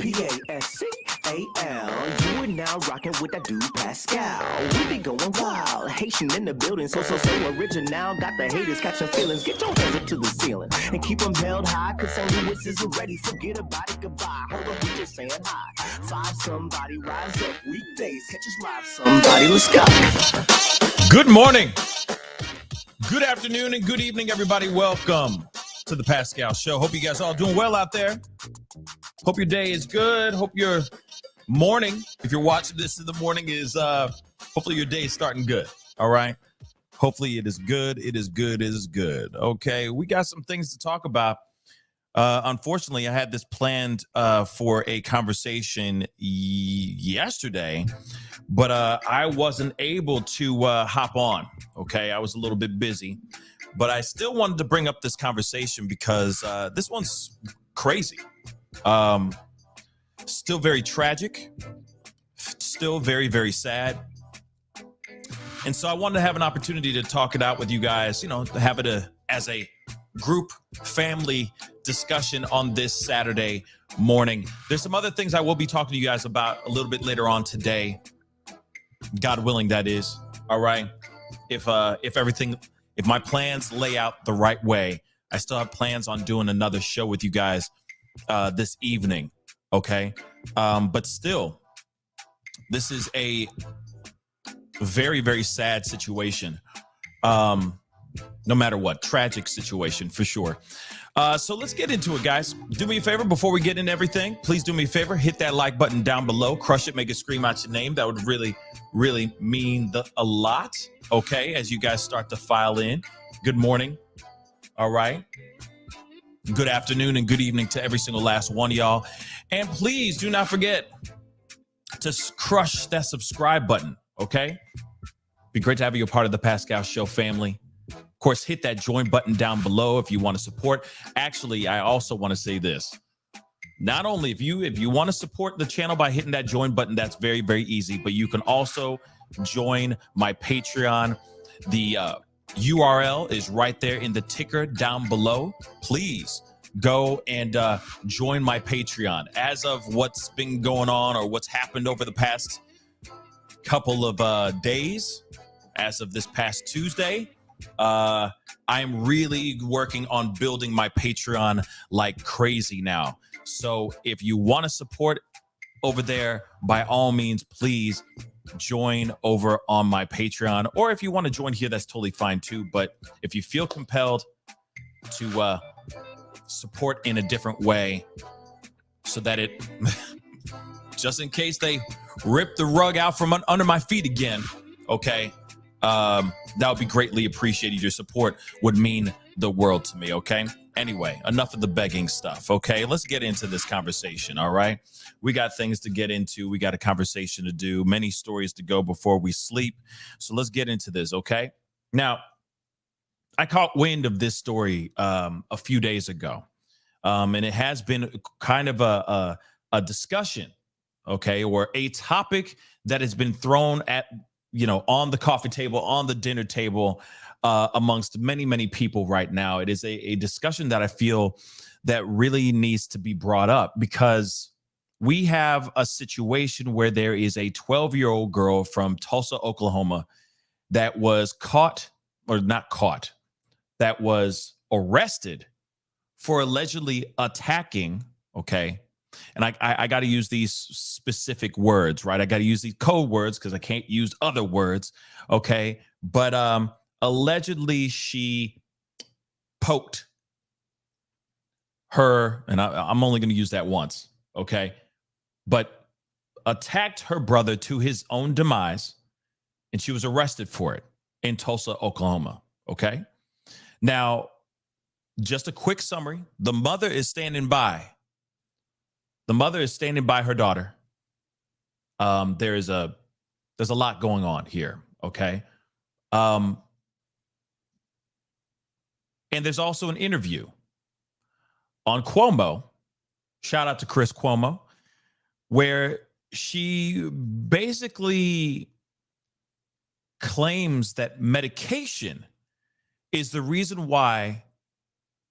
Pascal. You are now rocking with that dude Pascal. We be going wild, Haitian in the building, so original. Got the haters catching feelings. Get your hands up to the ceiling and keep them held high, cause St. Louis isn't ready. Forget about it, goodbye. Hold up, we just saying hi. Five somebody, rise up weekdays. Catch us live somebody, let's go. Good morning, good afternoon, and good evening, everybody. Welcome to the Pascal Show. Hope you guys all doing well out there. Hope your day is good. Hope your morning, if you're watching this in the morning, is hopefully your day is starting good. All right. Hopefully it is good. It is good. It is good. Okay. We got some things to talk about. Unfortunately, I had this planned for a conversation yesterday, but I wasn't able to hop on. Okay. I was a little bit busy, but I still wanted to bring up this conversation because this one's crazy. Still very tragic, still very, very sad. And so I wanted to have an opportunity to talk it out with you guys, you know, to have it as a group family discussion on this Saturday morning. There's some other things I will be talking to you guys about a little bit later on today. God willing, that is. All right. If my plans lay out the right way, I still have plans on doing another show with you guys this evening. Okay. But still, this is a very, very sad situation. No matter what, tragic situation for sure. So let's get into it, guys. Do me a favor before we get into everything. Please do me a favor. Hit that like button down below. Crush it. Make it scream out your name. That would really, really mean a lot. Okay. As you guys start to file in. Good morning. All right. Good afternoon and good evening to every single last one of y'all. And please do not forget to crush that subscribe button, okay? Be great to have you a part of the Pascal Show family. Of course, hit that join button down below if you want to support. Actually, I also want to say this. Not only if you want to support the channel by hitting that join button, that's very, very easy, but you can also join my Patreon. The URL is right there in the ticker down below. Please go and join my Patreon. As of what's been going on or what's happened over the past couple of days, as of this past Tuesday, I'm really working on building my Patreon like crazy now. So if you want to support over there, by all means, please join over on my Patreon, or if you want to join here, that's totally fine too. But if you feel compelled to support in a different way so that it just in case they rip the rug out from under my feet again, okay, that would be greatly appreciated. Your support would mean the world to me. Okay, anyway, enough of the begging stuff. Okay, let's get into this conversation. All right, we got things to get into. We got a conversation to do, many stories to go before we sleep. So let's get into this. Okay, now I caught wind of this story a few days ago, and it has been kind of a discussion, okay, or a topic that has been thrown at, you know, on the coffee table, on the dinner table, amongst many, many people right now. It is a discussion that I feel that really needs to be brought up, because we have a situation where there is a 12-year-old girl from Tulsa, Oklahoma, that was that was arrested for allegedly attacking, okay, and I got to use these specific words, right? I got to use these code words because I can't use other words, okay? But allegedly she poked her, and I'm only going to use that once, okay? But attacked her brother to his own demise, and she was arrested for it in Tulsa, Oklahoma, okay? Now, just a quick summary. The mother is standing by. The mother is standing by her daughter. There's a lot going on here, okay? And there's also an interview on Cuomo. Shout out to Chris Cuomo, where she basically claims that medication is the reason why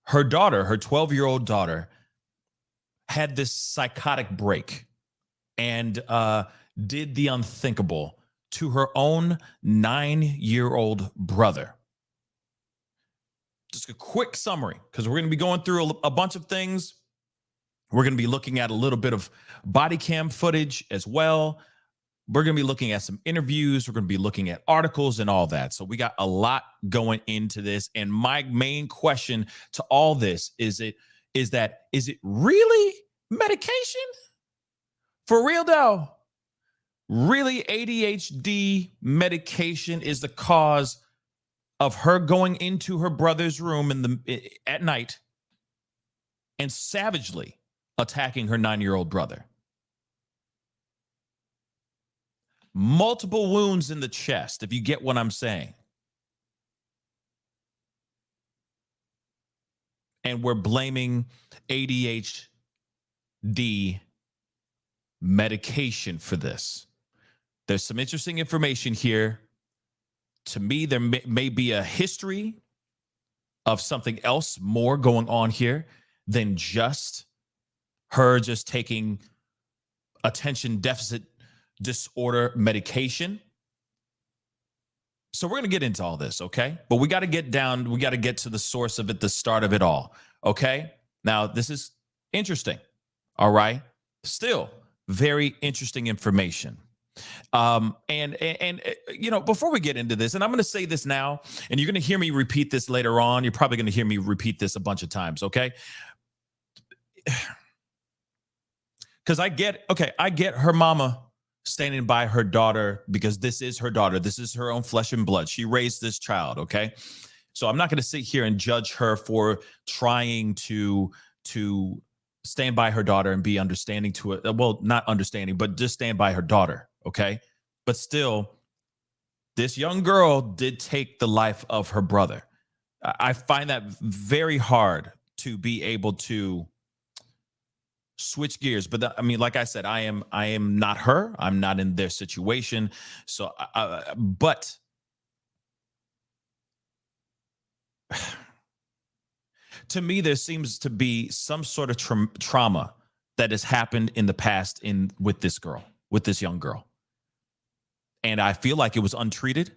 her daughter, her 12-year-old daughter, had this psychotic break and did the unthinkable to her own 9-year-old brother. Just a quick summary, because we're going to be going through a bunch of things. We're going to be looking at a little bit of body cam footage as well. We're going to be looking at some interviews. We're going to be looking at articles and all that. So we got a lot going into this. And my main question to all this is it really medication? For real though? Really, ADHD medication is the cause of her going into her brother's room at night and savagely attacking her 9-year-old brother. Multiple wounds in the chest, if you get what I'm saying. And we're blaming ADHD medication for this. There's some interesting information here. To me, there may be a history of something else more going on here than just her just taking attention deficit disorder medication. So we're going to get into all this, okay? But we got to get to the source of it, the start of it all, okay? Now, this is interesting, all right? Still, very interesting information. And you know, before we get into this, and I'm going to say this now, and you're going to hear me repeat this later on. You're probably going to hear me repeat this a bunch of times, okay? Because I get her mama standing by her daughter because this is her daughter. This is her own flesh and blood. She raised this child, okay? So I'm not going to sit here and judge her for trying to stand by her daughter and be understanding to it. Well, not understanding, but just stand by her daughter. Okay. But still, this young girl did take the life of her brother. I find that very hard to be able to switch gears. But I mean, like I said, I am not her. I'm not in their situation. So, but to me, there seems to be some sort of trauma that has happened in the past with this young girl. And I feel like it was untreated,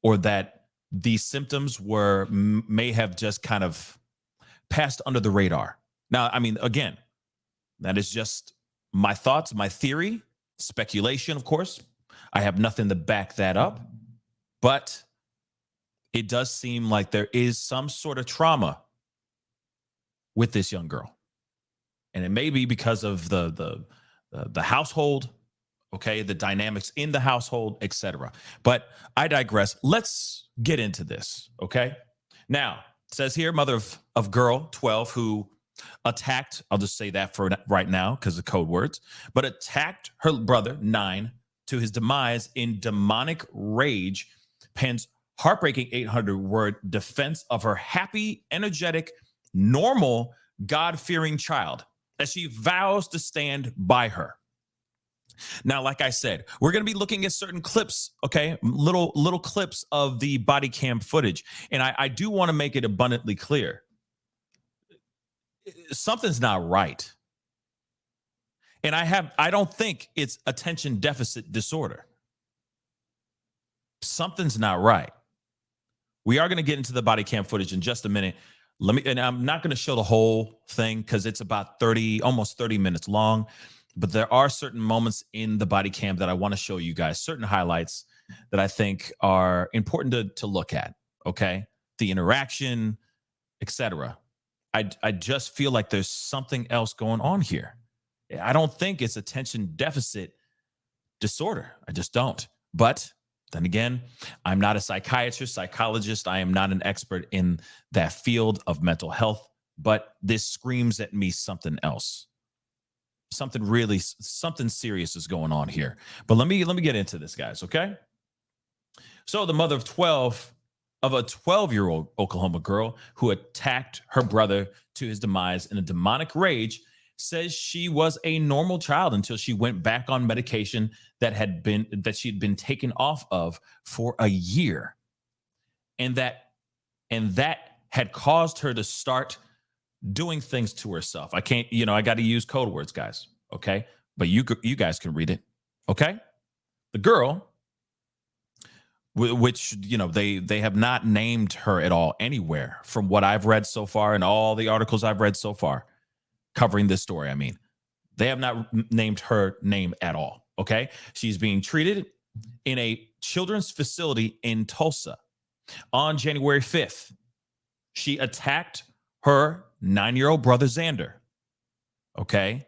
or that these symptoms may have just kind of passed under the radar. Now, I mean, again, that is just my thoughts, my theory, speculation, of course. I have nothing to back that up, but it does seem like there is some sort of trauma with this young girl. And it may be because of the household, okay, the dynamics in the household, etc. But I digress. Let's get into this, okay? Now, it says here, mother of girl 12 who attacked, I'll just say that for right now because of code words, but attacked her brother 9 to his demise in demonic rage, pens heartbreaking 800-word defense of her happy, energetic, normal, God-fearing child as she vows to stand by her. Now, like I said, we're going to be looking at certain clips, okay, little clips of the body cam footage. And I do want to make it abundantly clear. Something's not right. And I don't think it's attention deficit disorder. Something's not right. We are going to get into the body cam footage in just a minute. And I'm not going to show the whole thing because it's about almost 30 minutes long. But there are certain moments in the body cam that I want to show you guys, certain highlights that I think are important to look at, okay? The interaction, etc. I just feel like there's something else going on here. I don't think it's attention deficit disorder. I just don't. But then again, I'm not a psychiatrist, psychologist. I am not an expert in that field of mental health, but this screams at me something else. Something serious is going on here. But let me get into this, guys, okay? So the mother of a 12-year-old Oklahoma girl who attacked her brother to his demise in a demonic rage says she was a normal child until she went back on medication that she'd been taken off of for a year. And that had caused her to start doing things to herself. I can't, I got to use code words, guys. Okay. But you guys can read it. Okay. The girl, which, they have not named her at all anywhere from what I've read so far and all the articles I've read so far covering this story. I mean, they have not named her name at all. Okay. She's being treated in a children's facility in Tulsa. On January 5th, she attacked her 9-year-old brother, Xander, okay,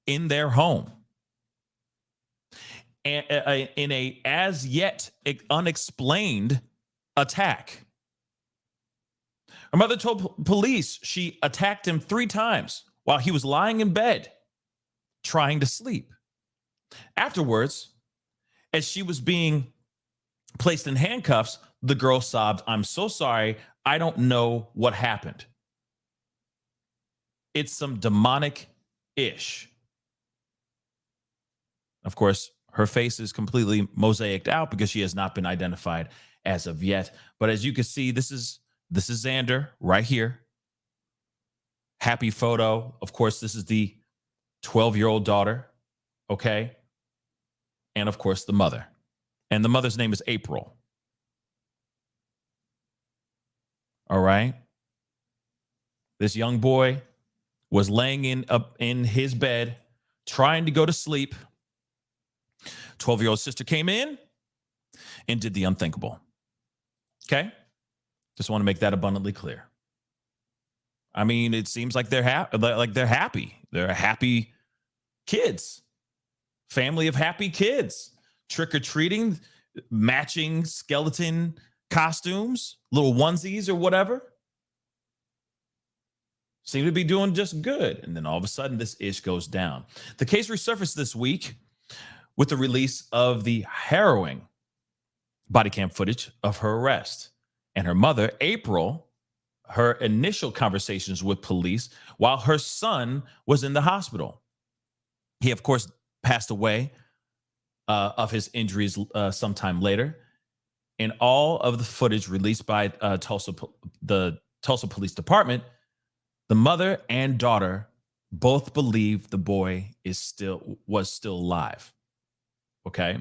in their home. And in a as yet unexplained attack. Her mother told police she attacked him 3 times while he was lying in bed, trying to sleep. Afterwards, as she was being placed in handcuffs, the girl sobbed, "I'm so sorry. I don't know what happened. It's some demonic-ish." Of course, her face is completely mosaicked out because she has not been identified as of yet. But as you can see, this is Xander right here. Happy photo. Of course, this is the 12-year-old daughter. Okay. And of course, the mother. And the mother's name is April. All right. This young boy was laying up in his bed, trying to go to sleep. 12-year-old sister came in and did the unthinkable. Okay. Just want to make that abundantly clear. I mean, it seems like they're happy. They're happy kids. Family of happy kids. Trick-or-treating, matching skeleton costumes, little onesies or whatever. Seem to be doing just good. And then all of a sudden, this ish goes down. The case resurfaced this week with the release of the harrowing body cam footage of her arrest. And her mother, April, her initial conversations with police while her son was in the hospital. He, of course, passed away of his injuries sometime later. And all of the footage released by the Tulsa Police Department, the mother and daughter both believe the boy was still alive. Okay.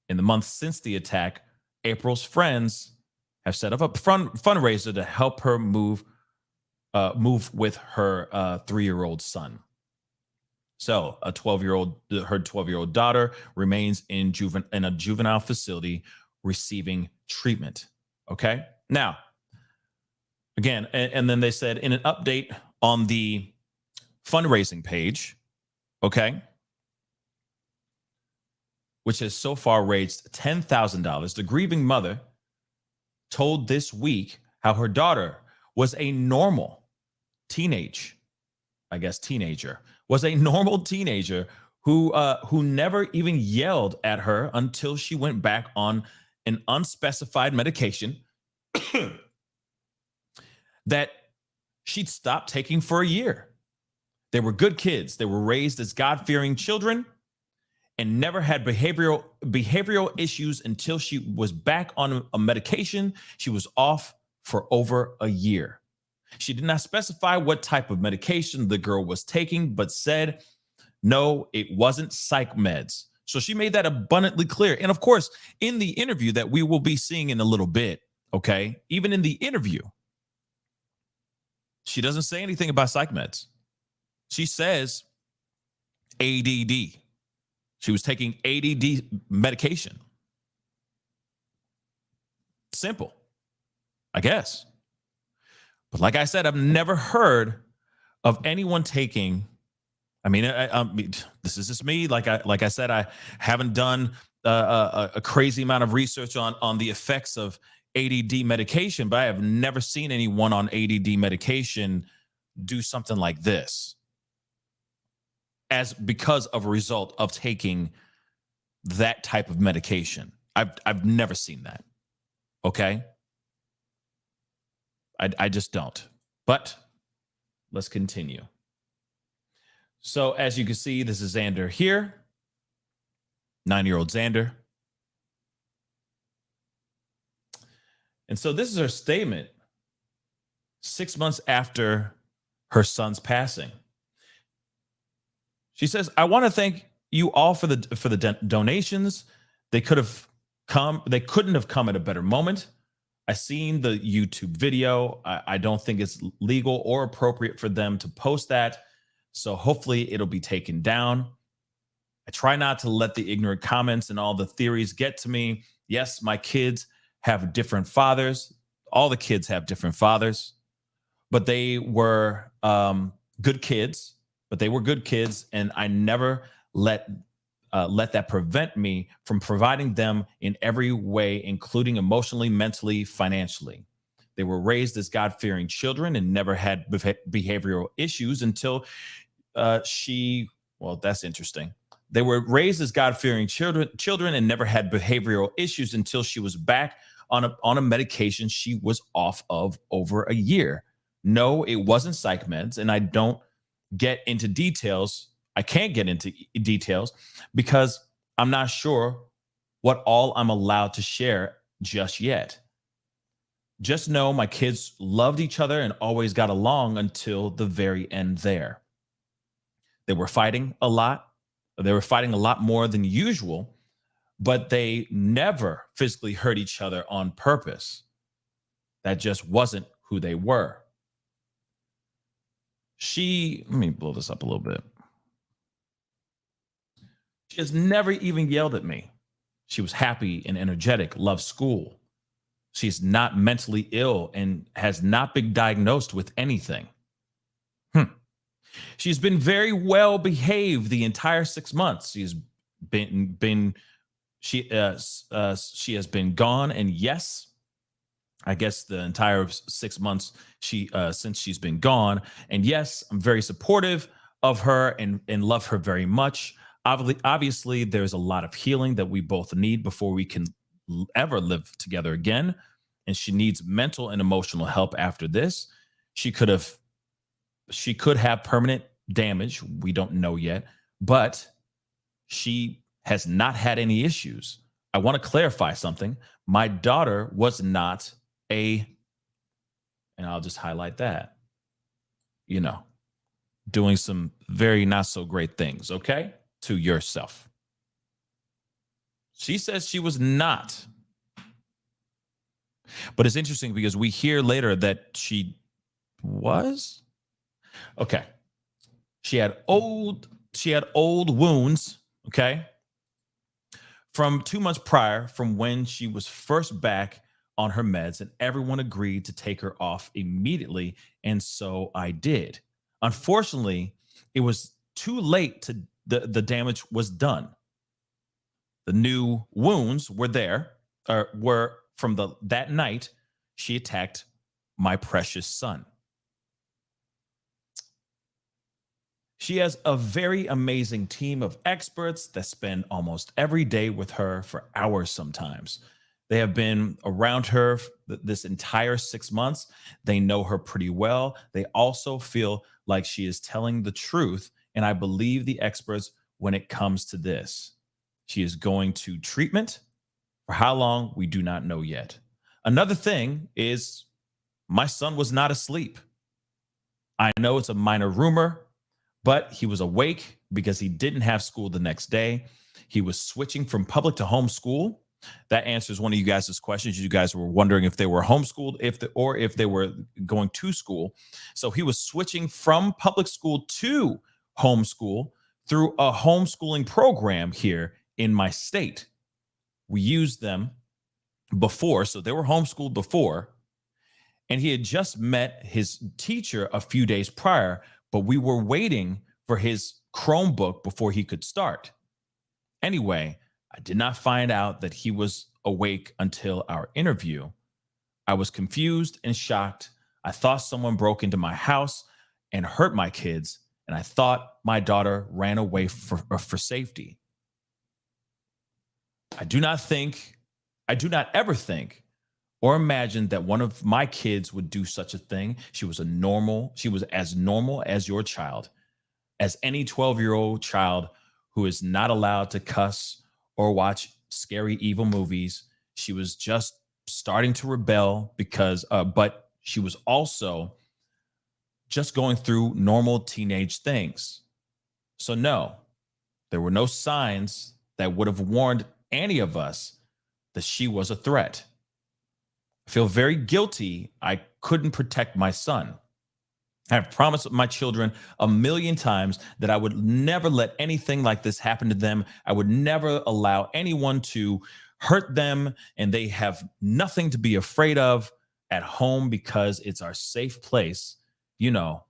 In the months since the attack, April's friends have set up a fundraiser to help her move with her 3-year-old son. So her 12-year-old daughter remains in a juvenile facility receiving treatment. Okay. Now, again, and then they said in an update on the fundraising page, okay, which has so far raised $10,000, the grieving mother told This Week how her daughter was a normal teenager, was a normal teenager who never even yelled at her until she went back on an unspecified medication that she'd stopped taking for a year. They were good kids. They were raised as God-fearing children and never had behavioral issues until she was back on a medication. She was off for over a year. She did not specify what type of medication the girl was taking, but said, no, it wasn't psych meds. So she made that abundantly clear. And of course, in the interview that we will be seeing in a little bit, okay, even in the interview, she doesn't say anything about psych meds. She says ADD. She was taking ADD medication. Simple, I guess. But like I said, I've never heard of anyone taking. I mean, this is just me. Like I said, I haven't done a crazy amount of research on the effects of ADD medication, but I have never seen anyone on ADD medication do something like this because of a result of taking that type of medication. I've never seen that. Okay. I just don't. But let's continue. So as you can see, this is Xander here, 9-year-old Xander. And so this is her statement 6 months after her son's passing. She says, I want to thank you all for the donations. They couldn't have come at a better moment. I seen the YouTube video. I don't think it's legal or appropriate for them to post that. So hopefully it'll be taken down. I try not to let the ignorant comments and all the theories get to me. Yes, my kids have different fathers. All the kids have different fathers, but they were good kids. And I never let that prevent me from providing them in every way, including emotionally, mentally, financially. They were raised as God-fearing children and never had behavioral issues until well, that's interesting. They were raised as God-fearing children and never had behavioral issues until she was back on a medication she was off of over a year. No, it wasn't psych meds, and I don't get into details. I can't get into details because I'm not sure what all I'm allowed to share just yet. Just know my kids loved each other and always got along until the very end there. They were fighting a lot. They were fighting a lot more than usual, but they never physically hurt each other on purpose. That just wasn't who they were. Let me blow this up a little bit. She has never even yelled at me. She was happy and energetic, loved school. She's not mentally ill and has not been diagnosed with anything. She's been very well behaved the entire 6 months. She has been gone, and yes, I guess the entire 6 months since she's been gone. And yes, I'm very supportive of her and love her very much. Obviously, there's a lot of healing that we both need before we can ever live together again. And she needs mental and emotional help after this. She could have permanent damage. We don't know yet, but she has not had any issues. I want to clarify something. My daughter was not and I'll just highlight that, doing some very not so great things, okay, to yourself. She says she was not. But it's interesting because we hear later that she was. Okay. She had old wounds, okay, from 2 months prior, from when she was first back on her meds, and everyone agreed to take her off immediately, and so I did. Unfortunately, it was too late to the damage was done. The new wounds were from that night she attacked my precious son. She has a very amazing team of experts that spend almost every day with her for hours sometimes. They have been around her this entire 6 months. They know her pretty well. They also feel like she is telling the truth, and I believe the experts when it comes to this. She is going to treatment. For how long, we do not know yet. Another thing is my son was not asleep. I know it's a minor rumor, but he was awake because he didn't have school the next day. He was switching from public to homeschool. That answers one of you guys' questions. You guys were wondering if they were homeschooled, if they were going to school. So he was switching from public school to homeschool through a homeschooling program here in my state. We used them before, so they were homeschooled before. And he had just met his teacher a few days prior, but we were waiting for his Chromebook before he could start. Anyway, I did not find out that he was awake until our interview. I was confused and shocked. I thought someone broke into my house and hurt my kids, and I thought my daughter ran away for safety. I do not ever think or imagine that one of my kids would do such a thing. She was as normal as your child, as any 12-year-old child who is not allowed to cuss or watch scary, evil movies. She was just starting to rebel but she was also just going through normal teenage things. So no, there were no signs that would have warned any of us that she was a threat. I feel very guilty I couldn't protect my son. I've promised my children a million times that I would never let anything like this happen to them. I would never allow anyone to hurt them, and they have nothing to be afraid of at home because it's our safe place. You know,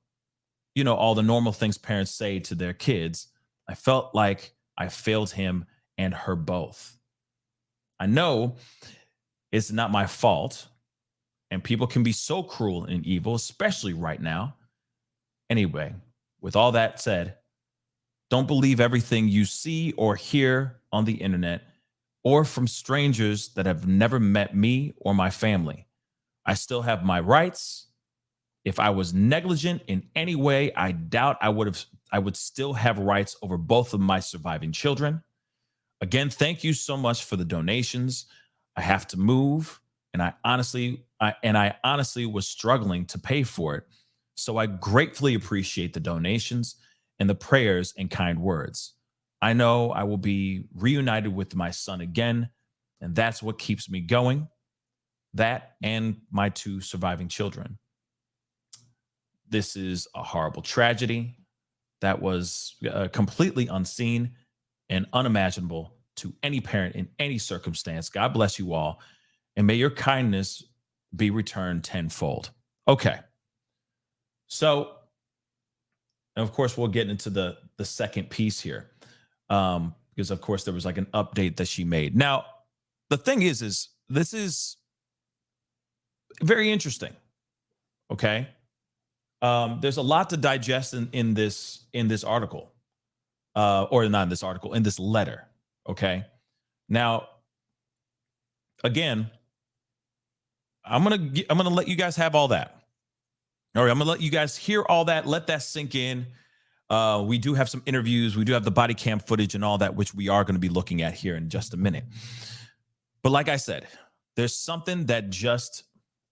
all the normal things parents say to their kids. I felt like I failed him and her both. I know it's not my fault, and people can be so cruel and evil, especially right now. Anyway, with all that said, don't believe everything you see or hear on the internet or from strangers that have never met me or my family. I still have my rights. If I was negligent in any way, I doubt I would still have rights over both of my surviving children. Again, thank you so much for the donations. I have to move, and I honestly was struggling to pay for it. So I gratefully appreciate the donations and the prayers and kind words. I know I will be reunited with my son again, and that's what keeps me going. That and my 2 surviving children. This is a horrible tragedy that was completely unseen and unimaginable to any parent in any circumstance. God bless you all, and may your kindness be returned tenfold. Okay. So, of course, we'll get into the second piece here, because, of course, there was like an update that she made. Now, the thing is this is very interesting. Okay. There's a lot to digest in this article, or not in this article, in this letter. Okay. Now, again, I'm gonna let you guys have all that. All right, I'm gonna let you guys hear all that. Let that sink in. We do have some interviews. We do have the body cam footage and all that, which we are going to be looking at here in just a minute. But like I said, there's something that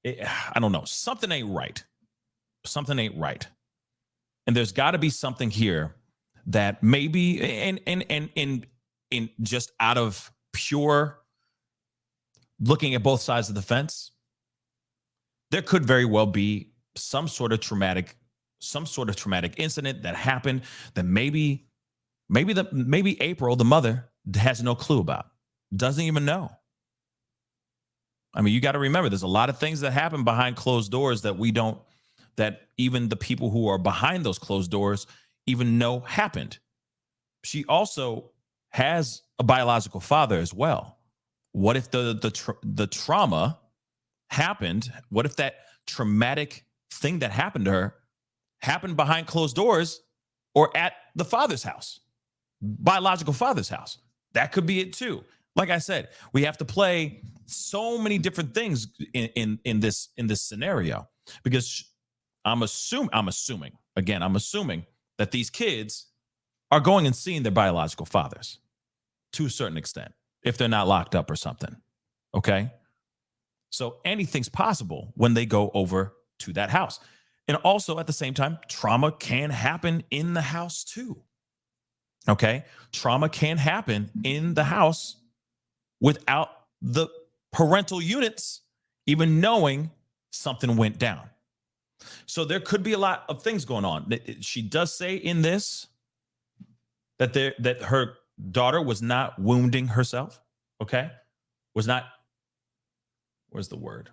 I don't know, something ain't right. Something ain't right. And there's got to be something here that maybe in just out of pure looking at both sides of the fence, there could very well be some sort of traumatic incident that happened that maybe April, the mother, has no clue about, doesn't even know. I mean, you got to remember, there's a lot of things that happen behind closed doors that even the people who are behind those closed doors even know happened. She also has a biological father as well. What if the trauma happened? What if that traumatic thing that happened to her happened behind closed doors or at the father's house, biological father's house? That could be it too. Like I said, we have to play so many different things in this scenario, because I'm assuming that these kids are going and seeing their biological fathers to a certain extent, if they're not locked up or something. Okay. So anything's possible when they go over to that house. And also at the same time, trauma can happen in the house too. Okay. Trauma can happen in the house without the parental units even knowing something went down. So there could be a lot of things going on. She does say in this that her daughter was not wounding herself. Okay. Was not, where's the word?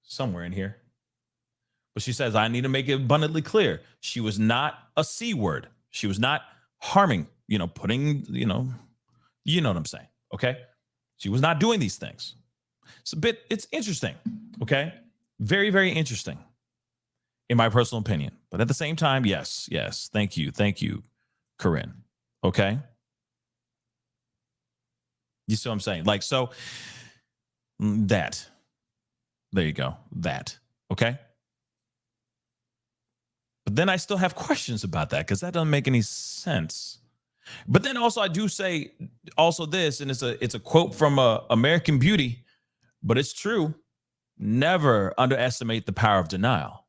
Somewhere in here. But she says, I need to make it abundantly clear. She was not a C word. She was not harming, putting, you know what I'm saying. Okay. She was not doing these things. It's interesting. Okay. Very, very interesting in my personal opinion. But at the same time, yes. Thank you, Corinne. Okay. You see what I'm saying? Like, so there you go. That. Okay. But then I still have questions about that, because that doesn't make any sense. But then also I do say also this, and it's a quote from American Beauty, but it's true. never underestimate the power of denial.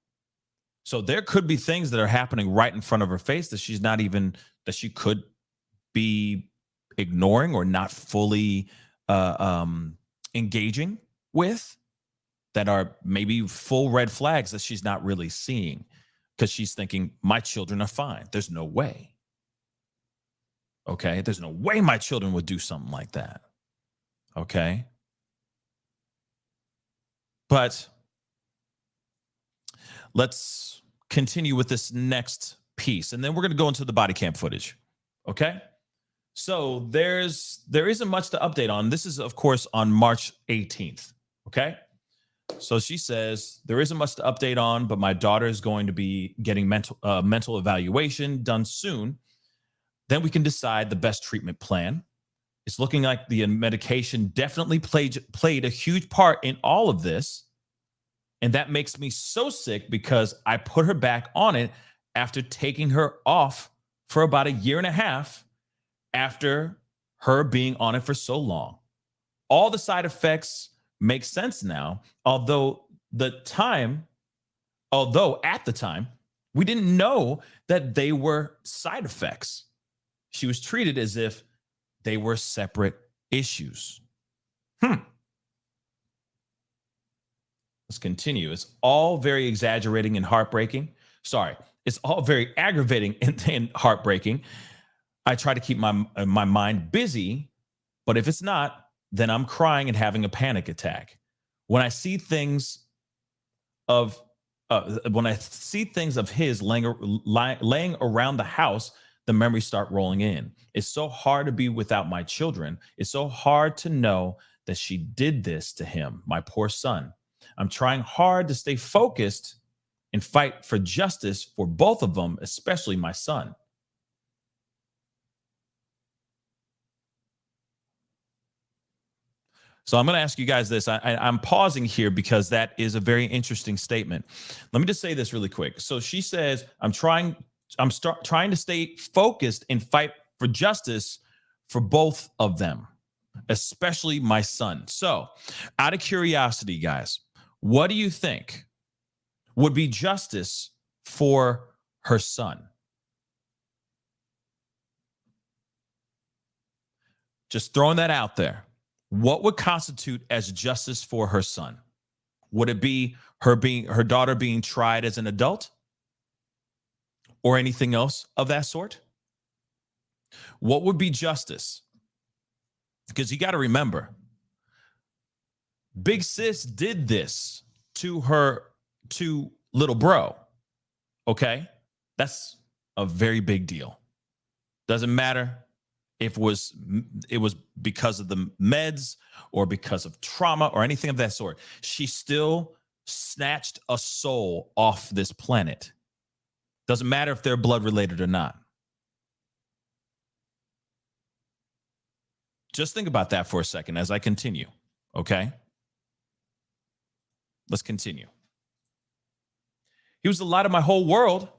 So there could be things that are happening right in front of her face that she could be ignoring or not fully engaging with, that are maybe full red flags that she's not really seeing, because she's thinking, my children are fine. There's no way. Okay. There's no way my children would do something like that. Okay. But let's continue with this next piece, and then we're going to go into the body cam footage. Okay. So there isn't much to update on. This is, of course, on March 18th. Okay. So she says, there isn't much to update on, but my daughter is going to be getting mental evaluation done soon. Then we can decide the best treatment plan. It's looking like the medication definitely played a huge part in all of this. And that makes me so sick, because I put her back on it after taking her off for about 1.5 years after her being on it for so long. All the side effects make sense now, although at the time, we didn't know that they were side effects. She was treated as if they were separate issues. Let's continue. It's all very exaggerating and heartbreaking. Sorry, it's all very aggravating and heartbreaking. I try to keep my mind busy, but if it's not, then I'm crying and having a panic attack. When I see things of his laying around the house, the memories start rolling in. It's so hard to be without my children. It's so hard to know that she did this to him, my poor son. I'm trying hard to stay focused and fight for justice for both of them, especially my son. So I'm going to ask you guys this. I'm pausing here because that is a very interesting statement. Let me just say this really quick. So she says, I'm trying to stay focused and fight for justice for both of them, especially my son. So out of curiosity, guys, what do you think would be justice for her son? Just throwing that out there. What would constitute as justice for her son? Would it be her daughter being tried as an adult, or anything else of that sort? What would be justice? Because you got to remember, Big Sis did this to little bro. Okay? That's a very big deal. Doesn't matter if it was because of the meds or because of trauma or anything of that sort. She still snatched a soul off this planet. Doesn't matter if they're blood related or not. Just think about that for a second as I continue, okay? Let's continue. He was the light of my whole world,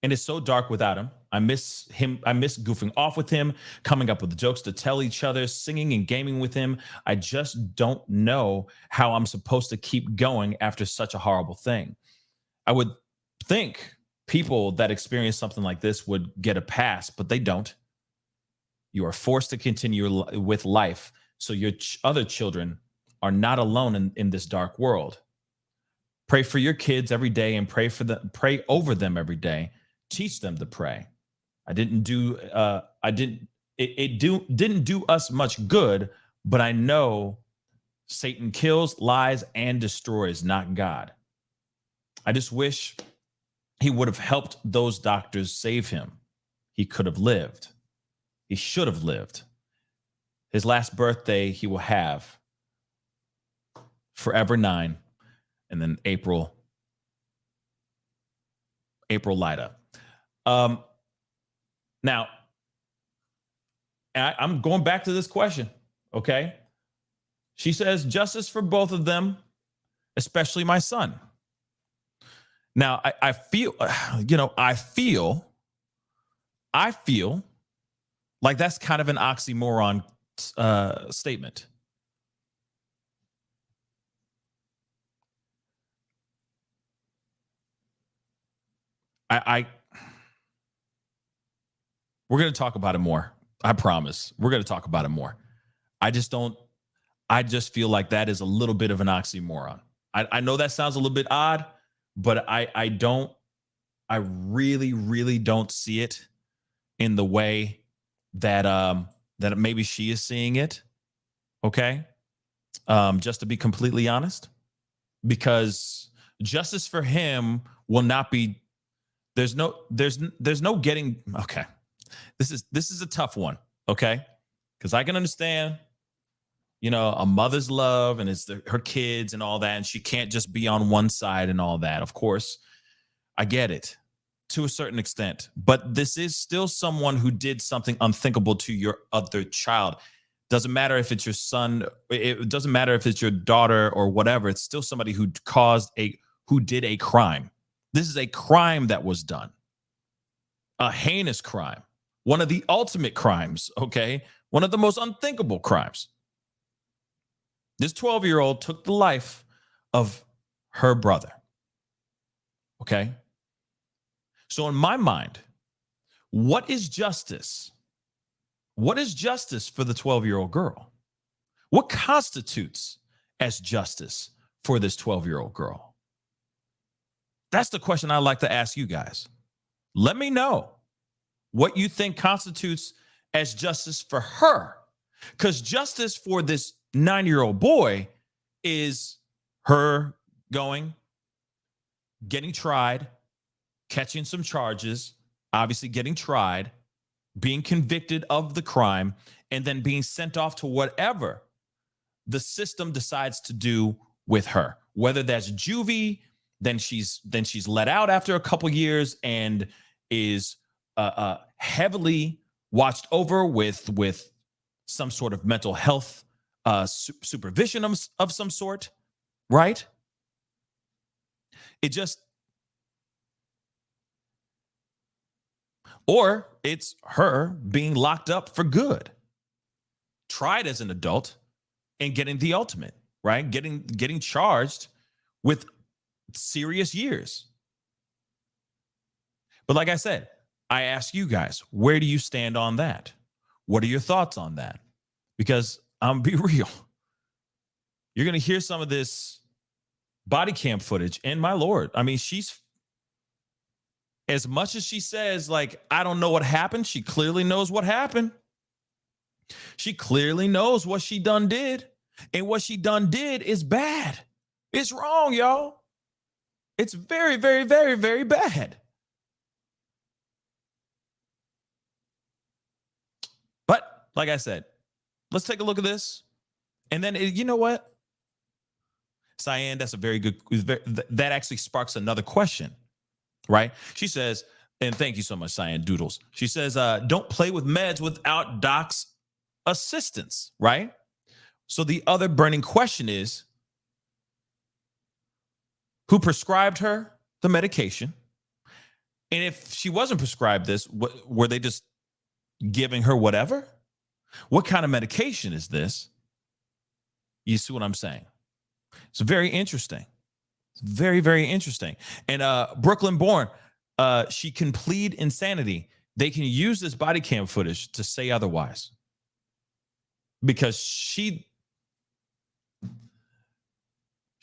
and it's so dark without him. I miss him. I miss goofing off with him, coming up with jokes to tell each other, singing and gaming with him. I just don't know how I'm supposed to keep going after such a horrible thing. I would think people that experience something like this would get a pass, but they don't. You are forced to continue with life, so your other children are not alone in this dark world. Pray for your kids every day and pray over them every day. Teach them to pray. Didn't do us much good, but I know Satan kills, lies, and destroys, not God. I just wish he would have helped those doctors save him. He could have lived. He should have lived. His last birthday he will have Forever 9, and then April light up. Now, I'm going back to this question, okay? She says justice for both of them, especially my son. Now, I feel like that's kind of an oxymoron statement. I we're going to talk about it more. I promise. We're going to talk about it more. I just feel like that is a little bit of an oxymoron. I know that sounds a little bit odd, but I really, really don't see it in the way that that maybe she is seeing it. Okay. Just to be completely honest, because justice for him will not be, there's no getting, okay. This is a tough one. Okay. Because I can understand, a mother's love and it's her kids and all that. And she can't just be on one side and all that. Of course, I get it to a certain extent, but this is still someone who did something unthinkable to your other child. Doesn't matter if it's your son, it doesn't matter if it's your daughter or whatever. It's still somebody who did a crime. This is a crime that was done. A heinous crime. One of the ultimate crimes, okay? One of the most unthinkable crimes. This 12-year-old took the life of her brother. Okay? So in my mind, what is justice? What is justice for the 12-year-old girl? What constitutes as justice for this 12-year-old girl? That's the question I'd like to ask you guys. Let me know what you think constitutes as justice for her. Because justice for this 9-year-old boy is her getting tried, catching some charges, obviously getting tried, being convicted of the crime, and then being sent off to whatever the system decides to do with her. Whether that's juvie, then she's let out after a couple years and is heavily watched over with some sort of mental health supervision of some sort, right? Or it's her being locked up for good, tried as an adult, and getting the ultimate, right? Getting charged with serious years. But like I said, I ask you guys, where do you stand on that? What are your thoughts on that? Because I'm be real. You're going to hear some of this body cam footage, and my Lord, I mean, she's, as much as she says, like, I don't know what happened, she clearly knows what happened. She clearly knows what she done did. And what she done did is bad. It's wrong, y'all. It's very, very, very, very bad. But like I said, let's take a look at this. And then, you know what? Cyan, that's a very good, that actually sparks another question, right? She says, and thank you so much, Cyan Doodles. She says, don't play with meds without doc's assistance, right? So the other burning question is, who prescribed her the medication? And if she wasn't prescribed this, were they just giving her whatever? What kind of medication is this? You see what I'm saying? It's very interesting. It's very, very interesting. And Brooklyn Born, she can plead insanity. They can use this body cam footage to say otherwise. Because she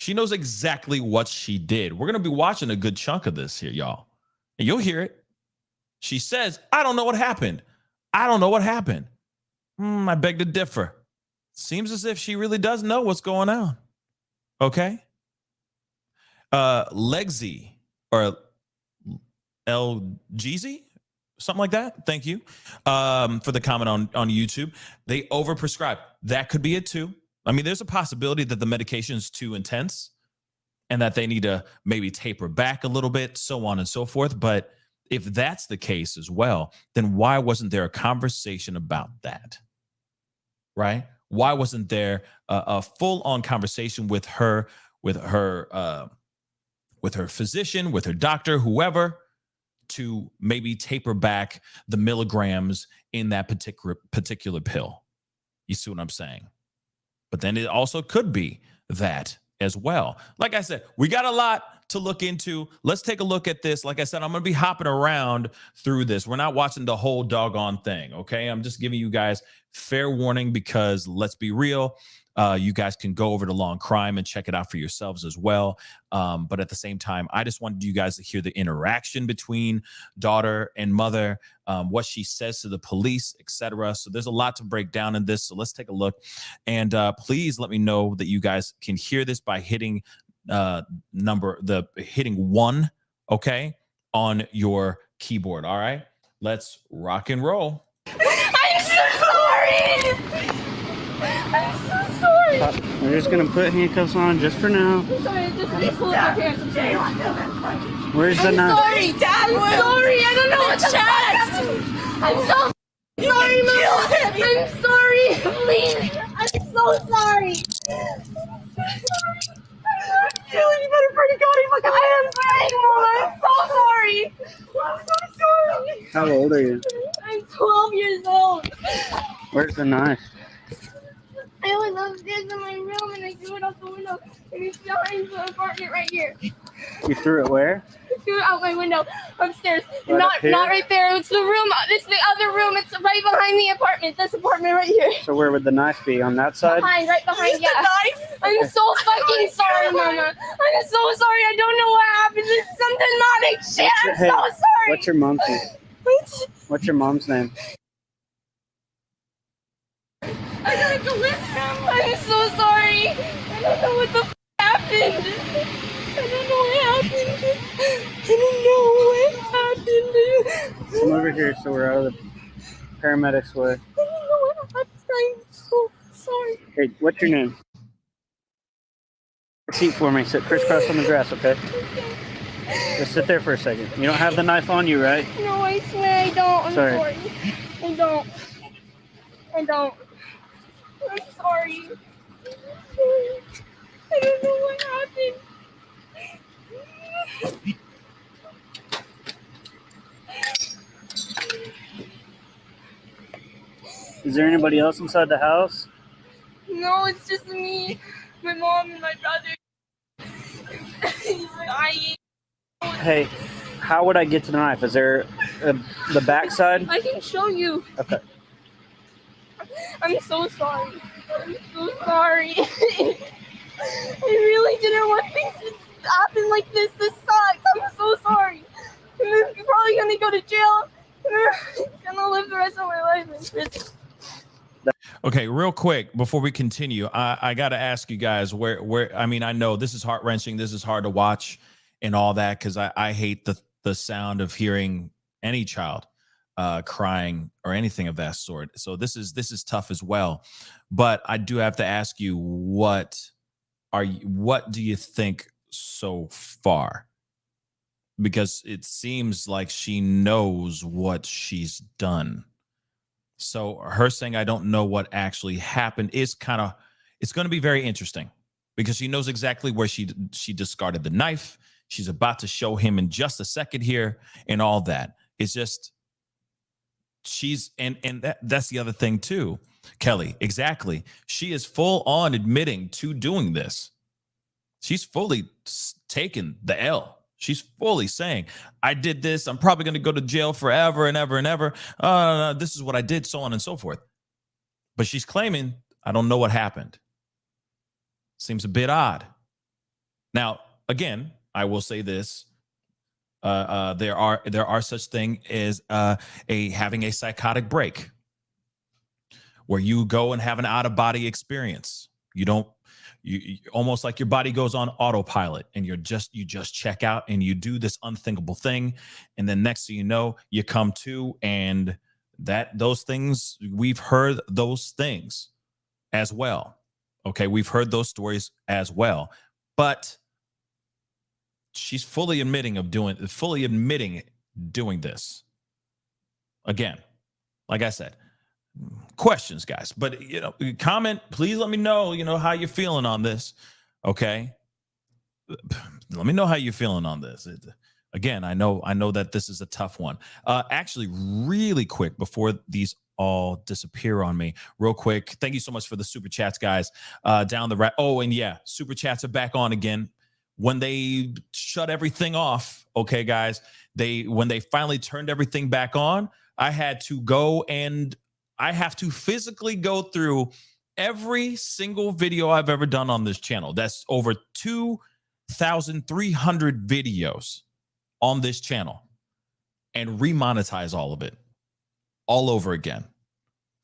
knows exactly what she did. We're going to be watching a good chunk of this here, y'all. And you'll hear it. She says, I don't know what happened. I don't know what happened. I beg to differ. Seems as if she really does know what's going on. Okay. Legsy or LGZ, something like that. Thank you for the comment on YouTube. They overprescribe. That could be it too. I mean, there's a possibility that the medication is too intense and that they need to maybe taper back a little bit, so on and so forth. But if that's the case as well, then why wasn't there a conversation about that? Right? Why wasn't there a full-on conversation with her physician, with her doctor, whoever, to maybe taper back the milligrams in that particular pill? You see what I'm saying? But then it also could be that as well. Like I said, we got a lot to look into. Let's take a look at this. Like I said, I'm going to be hopping around through this. We're not watching the whole doggone thing. Okay. I'm just giving you guys fair warning because let's be real. You guys can go over to Law and Crime and check it out for yourselves as well. But at the same time, I just wanted you guys to hear the interaction between daughter and mother, what she says to the police, etc. So there's a lot to break down in this. So let's take a look. And please let me know that you guys can hear this by hitting hitting 1, okay, on your keyboard. All right, let's rock and roll. I'm so sorry. I'm so sorry. We're just gonna put handcuffs on just for now. I'm sorry. Just pull up your pants. Where's the knife? Sorry, Dad. I'm sorry. I don't know what to chest. I'm so sorry, Mom. I'm sorry. Please. I'm so sorry. You better pray to God. I am sorry, Mom. I'm so sorry. I'm so sorry. How old are you? I'm 12 years old. Where's the knife? I was upstairs in my room and I threw it out the window and it's behind the apartment right here. You threw it where? I threw it out my window upstairs. Right not up here? not right there. It's the room. It's the other room. It's right behind the apartment. This apartment right here. So where would the knife be? On that side? Right behind. Yeah. I'm so fucking sorry, Mama. I'm so sorry. I don't know what happened. This is some demonic shit. I'm Hey, so sorry. What's your mom's name? What's your mom's name? I gotta go with him. I'm so sorry. I don't know what the happened. I don't know what happened. Come over here so we're out of the paramedics' way. I don't know what happened. I'm so sorry. Hey, what's your name? Seat for me. Sit crisscross on the grass, okay? Just sit there for a second. You don't have the knife on you, right? No, I swear I don't. I'm Sorry. sorry. I don't. I'm sorry. I don't know what happened. Is there anybody else inside the house? No, it's just me, my mom, and my brother. Hey, how would I get to the knife? Is there the back side? I can show you. Okay. I'm so sorry. I'm so sorry. I really didn't want things to happen like this. This sucks. I'm so sorry. I'm probably gonna go to jail. I'm gonna live the rest of my life in prison. Okay, real quick before we continue, I got to ask you guys where. I mean, I know this is heart wrenching. This is hard to watch and all that because I hate the sound of hearing any child crying or anything of that sort. So this is tough as well. But I do have to ask you, what do you think so far? Because it seems like she knows what she's done. So her saying, I don't know what actually happened is it's going to be very interesting because she knows exactly where she discarded the knife. She's about to show him in just a second here and all that. It's just, that's the other thing too, Kelly. Exactly. She is full on admitting to doing this. She's fully taken the L. She's fully saying, I did this. I'm probably going to go to jail forever and ever and ever. This is what I did, so on and so forth. But she's claiming, I don't know what happened. Seems a bit odd. Now, again, I will say this. There are such thing as having a psychotic break where you go and have an out-of-body experience. You almost like your body goes on autopilot and you just check out and you do this unthinkable thing. And then next thing you know, you come to, and those things, we've heard those things as well. Okay. We've heard those stories as well, but she's fully admitting doing this again. Like I said, questions, guys, but comment, please let me know, how you're feeling on this. Okay. Let me know how you're feeling on this. Again, I know that this is a tough one. Actually, really quick before these all disappear on me real quick. Thank you so much for the super chats, guys. Down the right. Oh, and yeah, super chats are back on again. When they shut everything off, okay, guys, when they finally turned everything back on, I had to go and I have to physically go through every single video I've ever done on this channel. That's over 2,300 videos on this channel and remonetize all of it all over again.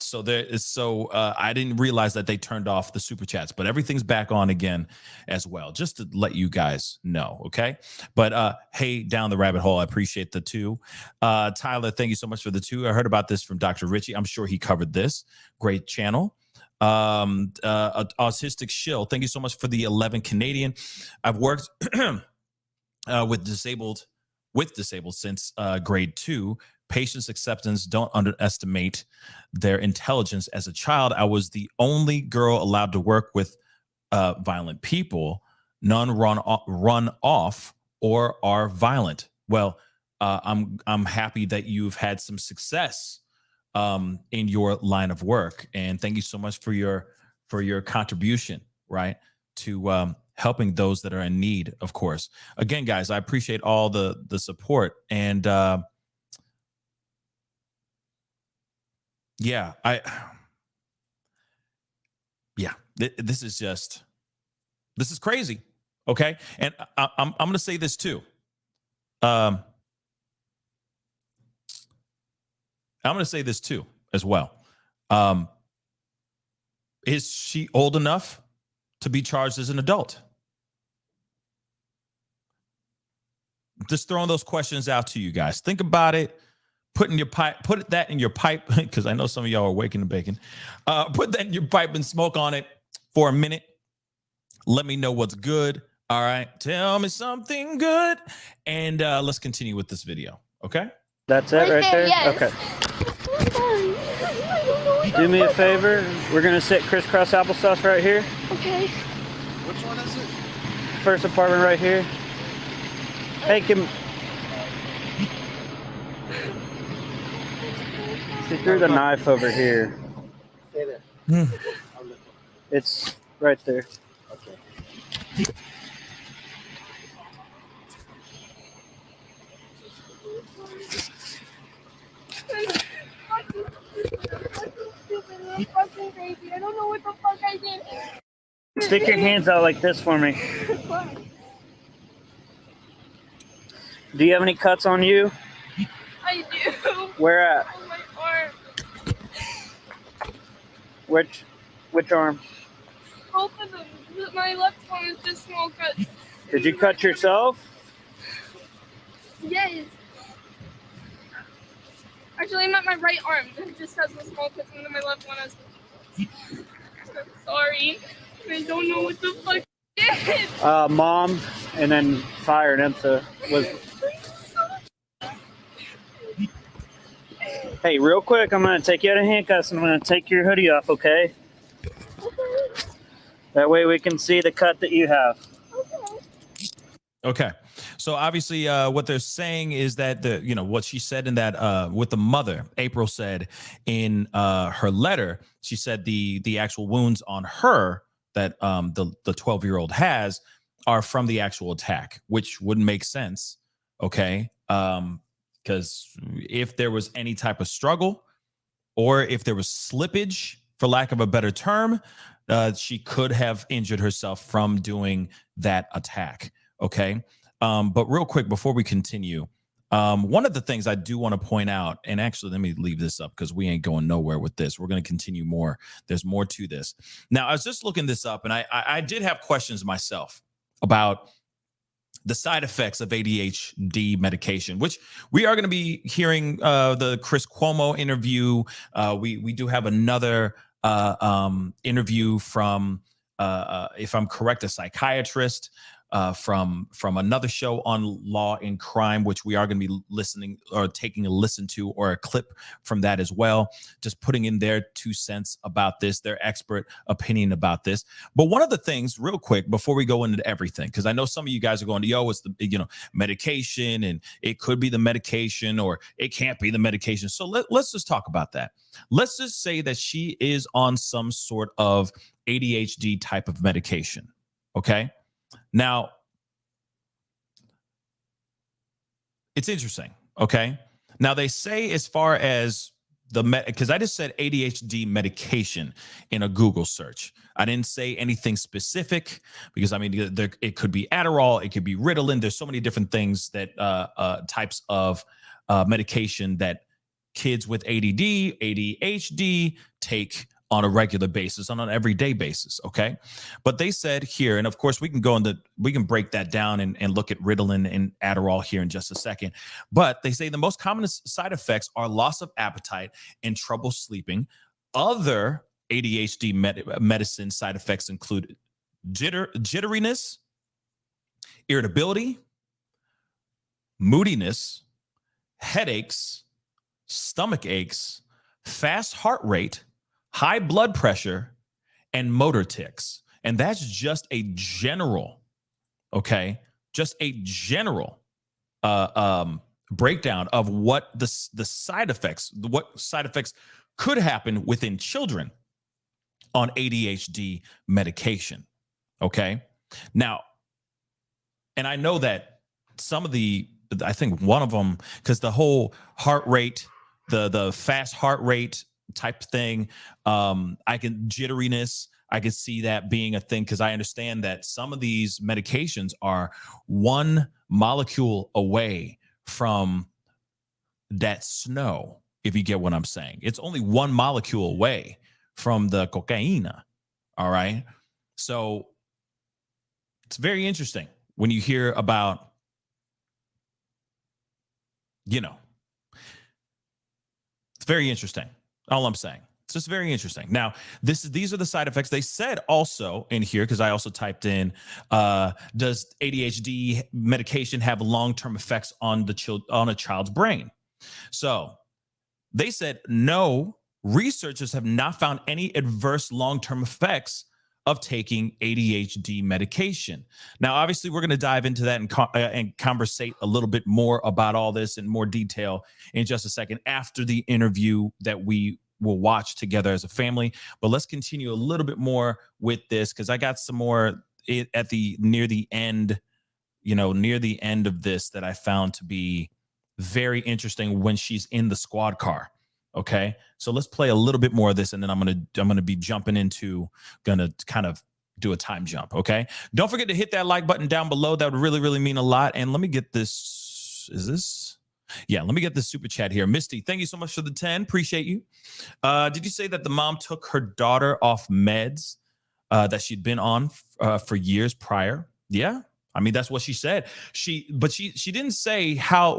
So I didn't realize that they turned off the super chats, but everything's back on again as well, just to let you guys know. Okay. But hey, down the rabbit hole, I appreciate the 2. Tyler, thank you so much for the 2. I heard about this from Dr. Richie. I'm sure he covered this. Great channel. Autistic Shill, thank you so much for the 11 Canadian. I've worked with disabled since grade 2. Patience acceptance, don't underestimate their intelligence. As a child, I was the only girl allowed to work with violent people. None run off or are violent. Well, I'm happy that you've had some success in your line of work, and thank you so much for your contribution, right, to helping those that are in need. Of course, again, guys, I appreciate all the support, and yeah, this is crazy. Okay. And I'm going to say this too. I'm going to say this too, as well. Is she old enough to be charged as an adult? Just throwing those questions out to you guys. Think about it. Put that in your pipe, because I know some of y'all are waking and baking. Put that in your pipe and smoke on it for a minute. Let me know what's good. All right. Tell me something good. And let's continue with this video. Okay. That's it right there? Yes. Okay. Do me a favor. We're going to sit crisscross applesauce right here. Okay. Which one is it? First apartment right here. Hey, she threw the knife over here. Stay there. It's right there. Okay. I'm fucking crazy. I don't know what the fuck I did. Stick your hands out like this for me. Do you have any cuts on you? I do. Where at? On my arm. Which arm? Both of them. My left one is just small cuts. Did you cut yourself? Yes. Actually, I'm at my right arm. It just has the small cuts, and then my left one has. I'm sorry. I don't know what the fuck it is. Mom, and then Fire and IMSA was. Hey, real quick, I'm going to take you out of handcuffs and I'm going to take your hoodie off, okay? That way we can see the cut that you have. Okay. So obviously what they're saying is that what she said in that with the mother, April said in her letter, she said the actual wounds on her that the 12-year-old has are from the actual attack, which wouldn't make sense. Okay. Because if there was any type of struggle or if there was slippage, for lack of a better term, she could have injured herself from doing that attack. Okay. But real quick, before we continue, one of the things I do want to point out, and actually, let me leave this up because we ain't going nowhere with this. We're going to continue more. There's more to this. Now, I was just looking this up, and I did have questions myself about the side effects of ADHD medication, which we are going to be hearing the Chris Cuomo interview. We do have another interview from, if I'm correct, a psychiatrist. from another show on law and crime, which we are going to be listening or taking a listen to, or a clip from that as well, just putting in their 2 cents about this, their expert opinion about this. But one of the things, real quick, before we go into everything, because I know some of you guys are going, yo, it's the medication, and it could be the medication or it can't be the medication. So let's just talk about that. Let's just say that she is on some sort of ADHD type of medication. Okay. Now, it's interesting. Okay. Now, they say, as far as because I just said ADHD medication in a Google search. I didn't say anything specific, because I mean, it could be Adderall, it could be Ritalin. There's so many different things that types of medication that kids with ADD, ADHD take on a regular basis, on an everyday basis. Okay. But they said here, and of course we can break that down and look at Ritalin and Adderall here in just a second. But they say the most common side effects are loss of appetite and trouble sleeping. Other ADHD medicine side effects include jitteriness, irritability, moodiness, headaches, stomach aches, fast heart rate, high blood pressure, and motor tics. And that's just a general, okay, just a general breakdown of what the side effects, what side effects could happen within children on ADHD medication. Okay. Now, and I know that some of I think one of them, because the whole heart rate, the fast heart rate type thing, jitteriness, I can see that being a thing, because I understand that some of these medications are one molecule away from that snow, if you get what I'm saying. It's only one molecule away from the cocaine. All right. So it's very interesting when you hear about, it's very interesting. All I'm saying. It's just very interesting. Now, these are the side effects. They said also in here, because I also typed in, does ADHD medication have long-term effects on a child's brain? So they said no, researchers have not found any adverse long-term effects of taking ADHD medication. Now, obviously, we're going to dive into that and conversate a little bit more about all this in more detail in just a second, after the interview that we will watch together as a family. But let's continue a little bit more with this, because I got some more near the end of this that I found to be very interesting when she's in the squad car. Okay, so let's play a little bit more of this, and then I'm gonna be jumping into, gonna kind of do a time jump. Okay, don't forget to hit that like button down below. That would really, really mean a lot. And let me get this. Is this? Yeah, let me get this super chat here. Misty, thank you so much for the 10. Appreciate you. Did you say that the mom took her daughter off meds that she'd been on for years prior? Yeah, I mean, that's what she said. She didn't say how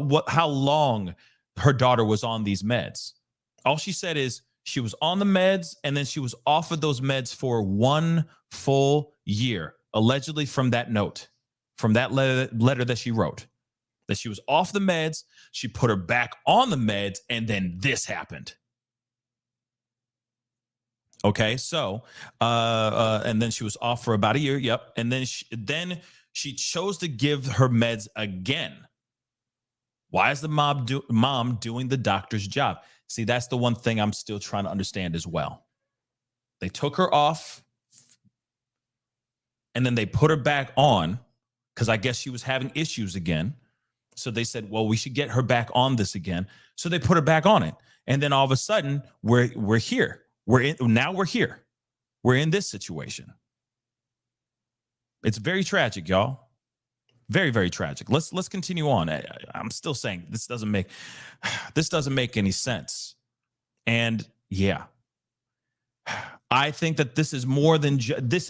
long her daughter was on these meds. All she said is she was on the meds, and then she was off of those meds for 1 full year, allegedly, from that note, from that letter that she wrote, that she was off the meds. She put her back on the meds, and then this happened. Okay, so and then she was off for about a year. Yep, and then she chose to give her meds again. Why is the mom doing the doctor's job? See, that's the one thing I'm still trying to understand as well. They took her off, and then they put her back on, because I guess she was having issues again. So they said, well, we should get her back on this again. So they put her back on it. And then all of a sudden, we're here. We're here. We're in this situation. It's very tragic, y'all. Very, very tragic. Let's continue on. I'm still saying this doesn't make any sense. And yeah, I think that this is more than this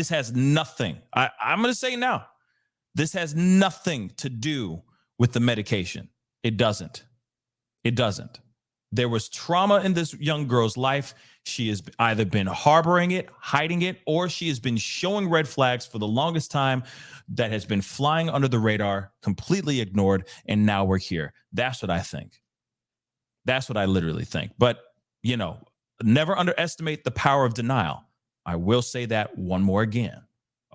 has nothing. I'm going to say now, this has nothing to do with the medication. It doesn't. There was trauma in this young girl's life. She has either been harboring it, hiding it, or she has been showing red flags for the longest time that has been flying under the radar, completely ignored, and now we're here. That's what I think. That's what I literally think. But, you know, never underestimate the power of denial. I will say that one more again.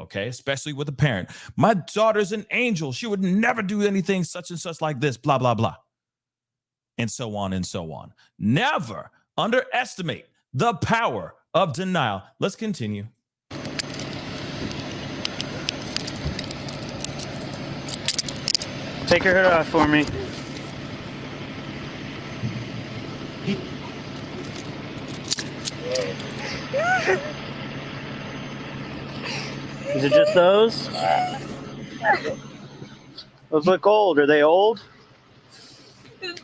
Okay, especially with a parent. My daughter's an angel. She would never do anything such and such like this, blah, blah, blah. And so on and so on. Never underestimate the power of denial. Let's continue. Take your hood off for me. Is it just those? Those look old. Are they old? This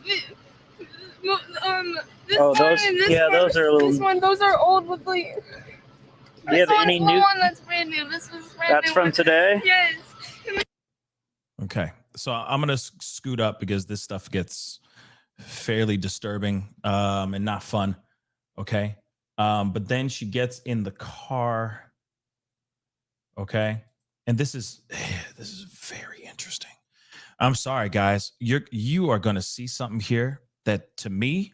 Oh, one those- and this yeah, one, those are a little- This one, those are old with like. Do you have any new? one that's brand new. This was brand That's new. from today? Yes. Okay, so I'm going to scoot up because this stuff gets fairly disturbing and not fun. Okay, but then she gets in the car. Okay, and this is very interesting. I'm sorry, guys. You are going to see something here that, to me,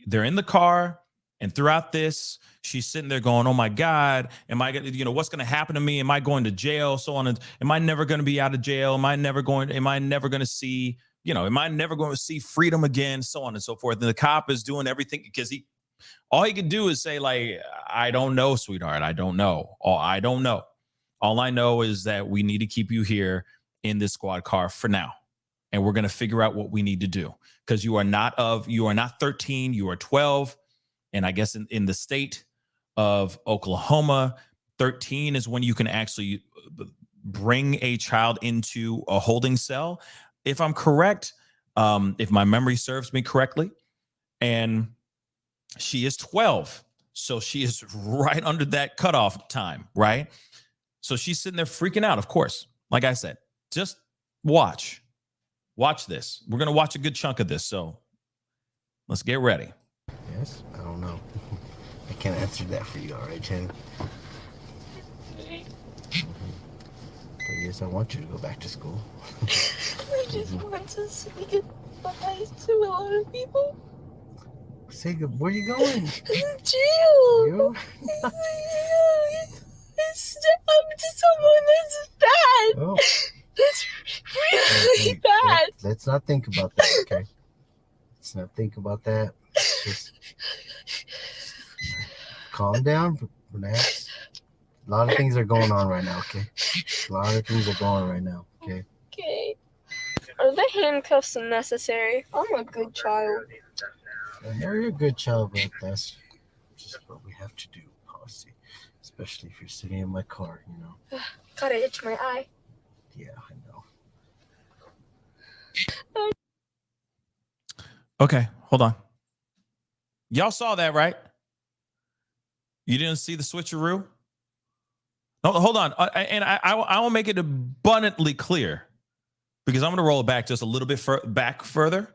they're in the car, and throughout this, she's sitting there going, "Oh my God, am I going to, what's going to happen to me? Am I going to jail? So on. And am I never going to be out of jail? Am I never going to see, am I never going to see freedom again? So on and so forth." And the cop is doing everything because all he could do is say, like, "I don't know, sweetheart. I don't know. I don't know. All I know is that we need to keep you here in this squad car for now. And we're going to figure out what we need to do, because you are not 13, you are 12. And I guess in the state of Oklahoma, 13 is when you can actually bring a child into a holding cell, if I'm correct, if my memory serves me correctly. And she is 12. So she is right under that cutoff time, right? So she's sitting there freaking out, of course. Like I said, just watch this. We're going to watch a good chunk of this. So let's get ready. Yes? I don't know. I can't answer that for you, all right, Jen? But yes, I want you to go back to school. I just want to say goodbye to a lot of people. Say good. Where are you going? Jail. You? It's up to someone that's bad. Oh. That's really bad. Let's not think about that, okay? Let's not think about that. Just calm down, relax. A lot of things are going on right now, okay? A lot of things are going on right now, okay? Okay. Are the handcuffs necessary? I'm a good child. I know you're a good child, but that's just what we have to do, policy. Especially if you're sitting in my car, Gotta itch my eye. Yeah, I know. Okay, hold on. Y'all saw that, right? You didn't see the switcheroo? No, hold on. I will make it abundantly clear, because I'm going to roll it back just a little bit back further,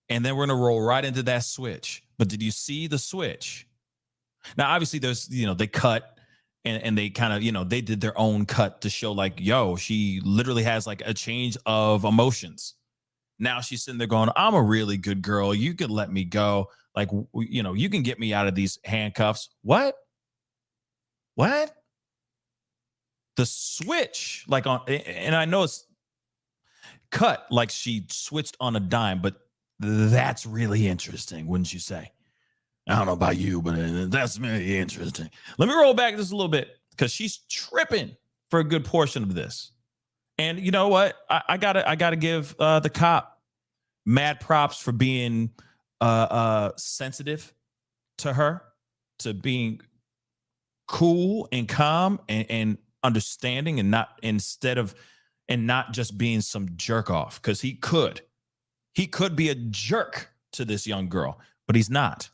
and then we're going to roll right into that switch. But did you see the switch? Now, obviously, there's, they cut and they kind of, they did their own cut to show like, yo, she literally has like a change of emotions. Now she's sitting there going, I'm a really good girl. You could let me go. Like, you can get me out of these handcuffs. What? The switch, like and I know it's cut like she switched on a dime, but that's really interesting, wouldn't you say? I don't know about you, but that's really interesting. Let me roll back just a little bit, because she's tripping for a good portion of this. And you know what? I gotta give the cop mad props for being sensitive to her, to being cool and calm and understanding, and not just being some jerk off, because he could be a jerk to this young girl, but he's not.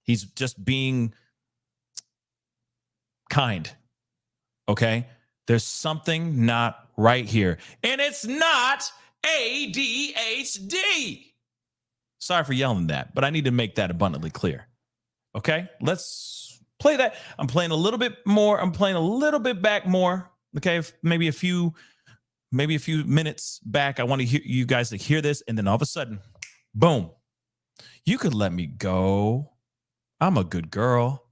He's just being kind. Okay? There's something not right here. And it's not ADHD. Sorry for yelling that, but I need to make that abundantly clear. Okay, let's play that. I'm playing a little bit more. I'm playing a little bit back more. Okay, maybe a few minutes back. I want to hear you guys to hear this, and then all of a sudden, boom, you could let me go. I'm a good girl.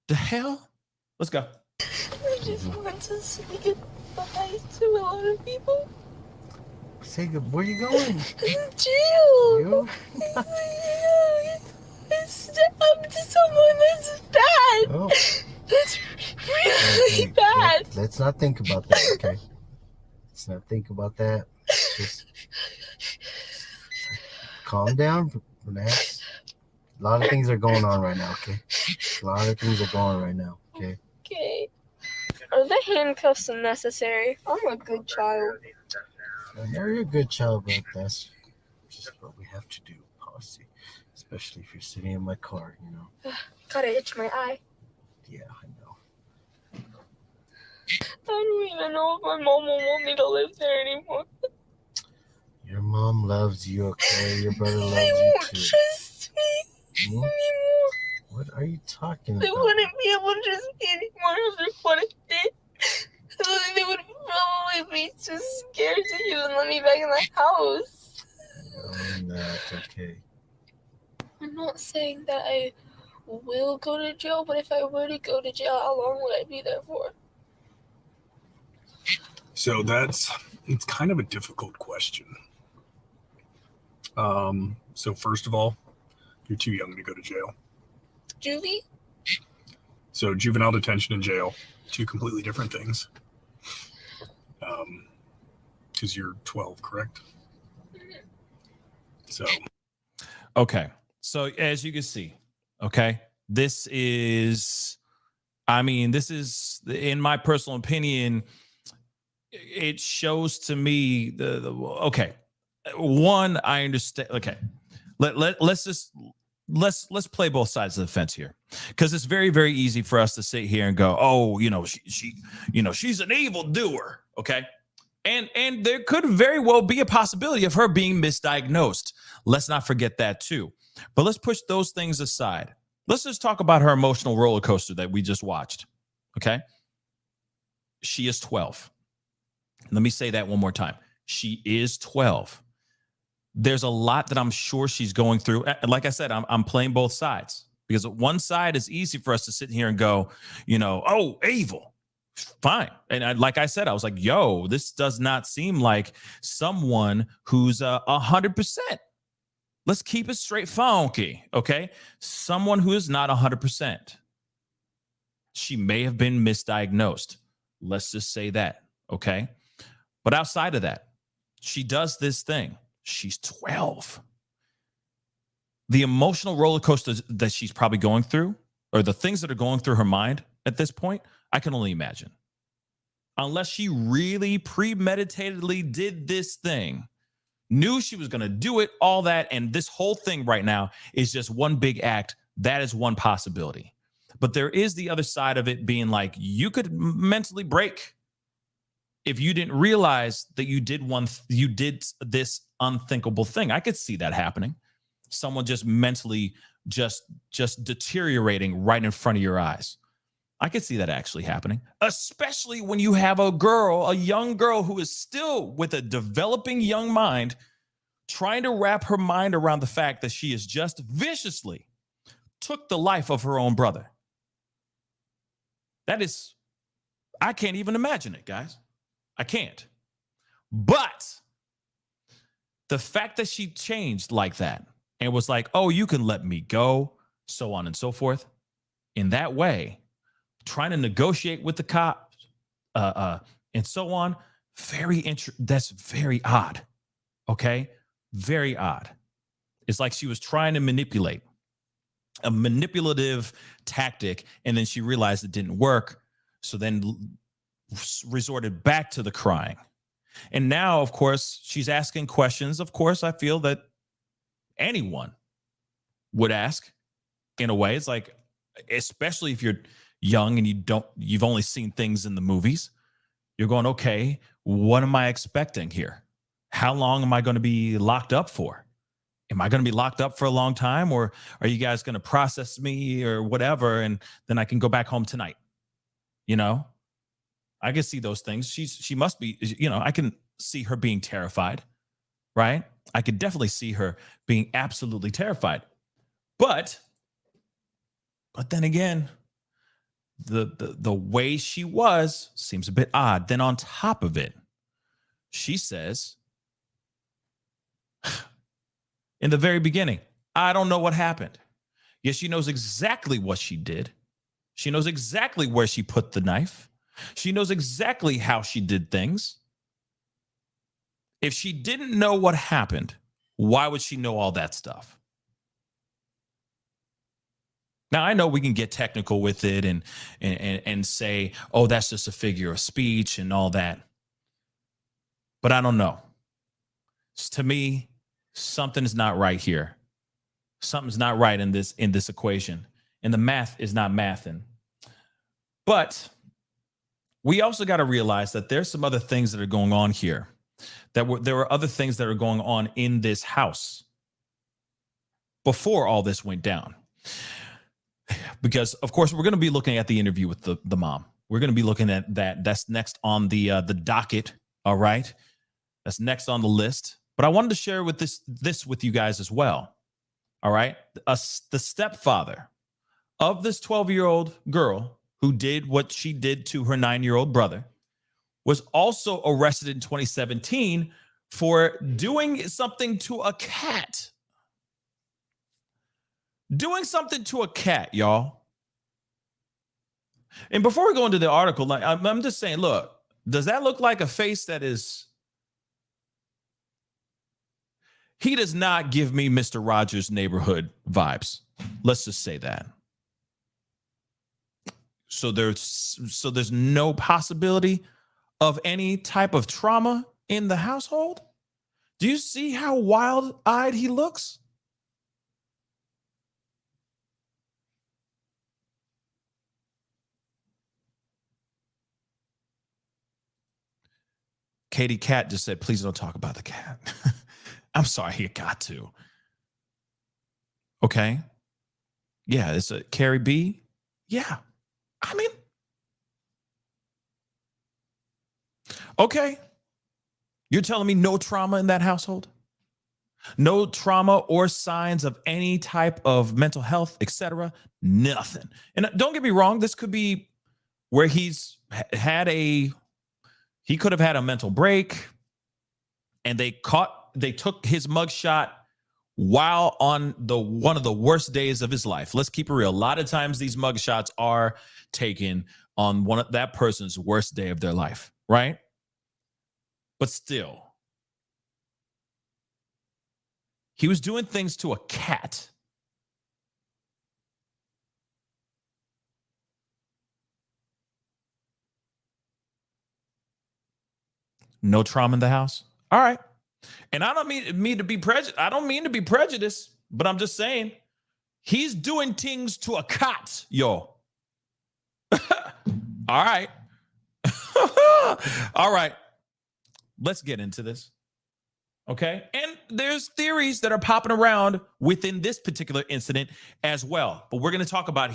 The hell? Let's go. I just want to say goodbye to a lot of people. Say good. Where you going? Jail. You? I stabbed someone. That's bad. Oh. That's really bad. Let's not think about that, okay? Let's not think about that. Just calm down, relax. A lot of things are going on right now, okay? A lot of things are going on right now, okay? Okay. Are the handcuffs necessary? I'm a good child. I know you're a good child, but that's just what we have to do, policy. Especially if you're sitting in my car, you know? Gotta itch my eye. Yeah, I know. I don't even know if my mom will want me to live there anymore. Your mom loves you, okay? Your brother loves They you won't too. trust me Hmm? anymore. What are you talking They about? wouldn't be able to trust me anymore after what I did. They would probably be too scared to even let me back in the house. No, it's okay. I'm not saying that I will go to jail, but if I were to go to jail, how long would I be there for? So it's kind of a difficult question. So first of all, you're too young to go to jail. Juvie? So juvenile detention and jail, two completely different things. Because you're 12, correct? So. Okay. So as you can see, okay, this is, in my personal opinion, it shows to me okay. One, I understand. Okay. Let's play both sides of the fence here, because it's very, very easy for us to sit here and go, oh, she's an evil doer. Okay. And there could very well be a possibility of her being misdiagnosed. Let's not forget that too. But let's push those things aside. Let's just talk about her emotional roller coaster that we just watched. Okay. She is 12. Let me say that one more time. She is 12. There's a lot that I'm sure she's going through. Like I said, I'm playing both sides, because one side is easy for us to sit here and go, oh, evil. Fine. And like I said, I was like, yo, this does not seem like someone who's 100%. Let's keep it straight funky. Okay. Someone who is not 100%. She may have been misdiagnosed. Let's just say that. Okay. But outside of that, she does this thing. She's 12. The emotional roller coaster that she's probably going through, or the things that are going through her mind at this point, I can only imagine. Unless she really premeditatedly did this thing, knew she was going to do it, all that, and this whole thing right now is just one big act. That is one possibility. But there is the other side of it being like, you could mentally break if you didn't realize that you did this unthinkable thing. I could see that happening. Someone just mentally just deteriorating right in front of your eyes. I could see that actually happening, especially when you have a young girl who is still with a developing young mind, trying to wrap her mind around the fact that she has just viciously took the life of her own brother. That is, I can't even imagine it, guys. I can't. But the fact that she changed like that and was like, oh, you can let me go, so on and so forth, in that way, trying to negotiate with the cops, and so on, that's very odd, okay? Very odd. It's like she was trying to manipulate, a manipulative tactic, and then she realized it didn't work, so then resorted back to the crying. And now, of course, she's asking questions. Of course, I feel that anyone would ask in a way. It's like, especially if you're young and you've only seen things in the movies, you're going, okay, what am I expecting here? How long am I going to be locked up for? Am I going to be locked up for a long time, or are you guys going to process me or whatever, and then I can go back home tonight? You know, I can see those things. She must be, you know, I can see her being terrified, right? I could definitely see her being absolutely terrified. But then again, the way she was seems a bit odd. Then on top of it, she says in the very beginning, I don't know what happened. Yes, she knows exactly what she did. She knows exactly where she put the knife. She knows exactly how she did things. If she didn't know what happened, why would she know all that stuff? Now, I know we can get technical with it and say, oh, that's just a figure of speech and all that. But I don't know. To me, something is not right here. Something's not right in this equation. And the math is not mathing. But we also got to realize that there's some other things that are going on here. There were other things that are going on in this house before all this went down. Because, of course, we're going to be looking at the interview with the mom. We're going to be looking at that. That's next on the docket. All right. That's next on the list. But I wanted to share with this with you guys as well. All right. The stepfather of this 12-year-old girl who did what she did to her 9-year-old brother was also arrested in 2017 for doing something to a cat. Doing something to a cat, y'all. And before we go into the article, like I'm just saying, look, does that look like a face that is... He does not give me Mr. Rogers' Neighborhood vibes. Let's just say that. So there's no possibility of any type of trauma in the household? Do you see how wild-eyed he looks? Katie Cat just said, please don't talk about the cat. I'm sorry, you got to. Okay. Yeah, it's a Carrie B. Yeah. I mean, okay. You're telling me no trauma in that household? No trauma or signs of any type of mental health, etc. Nothing. And don't get me wrong, this could be where he could have had a mental break and they took his mugshot while on one of the worst days of his life. Let's keep it real. A lot of times these mugshots are taken on that person's worst day of their life, right? But still, he was doing things to a cat. No trauma in the house. All right. And I don't mean to be prejudiced. I don't mean to be prejudiced, but I'm just saying he's doing things to a cat, yo. All right. All right. Let's get into this. Okay. And there's theories that are popping around within this particular incident as well. But we're going to talk about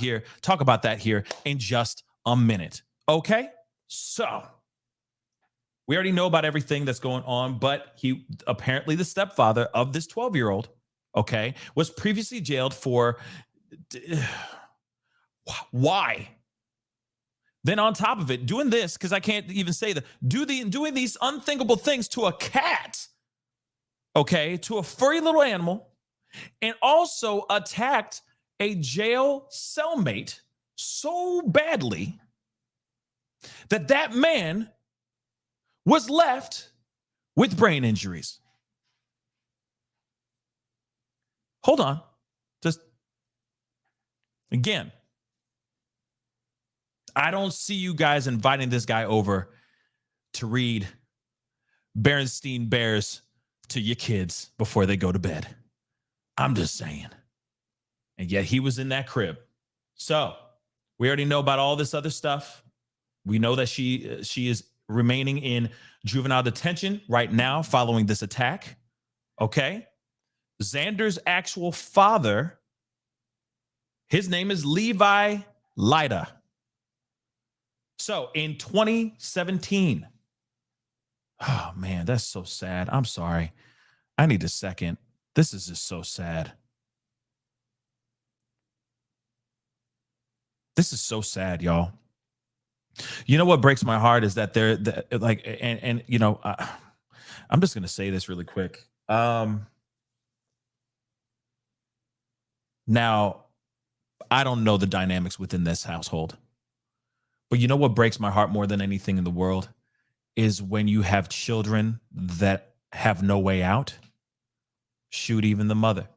that here in just a minute. Okay. So we already know about everything that's going on, but he apparently the stepfather of this 12-year-old, okay, was previously jailed for why? Then on top of it, doing this, because I can't even say that, doing these unthinkable things to a cat, okay, to a furry little animal, and also attacked a jail cellmate so badly that man was left with brain injuries. Hold on. Just again, I don't see you guys inviting this guy over to read Berenstain Bears to your kids before they go to bed. I'm just saying. And yet he was in that crib. So we already know about all this other stuff. We know that she is remaining in juvenile detention right now following this attack. Okay. Xander's actual father, his name is Levi Lida. So in 2017, oh man, that's so sad. I'm sorry. I need a second. This is just so sad. This is so sad, y'all. You know what breaks my heart is that they're like, and you know, I'm just gonna say this really quick. Now, I don't know the dynamics within this household, but you know what breaks my heart more than anything in the world is when you have children that have no way out. Shoot, even the mother,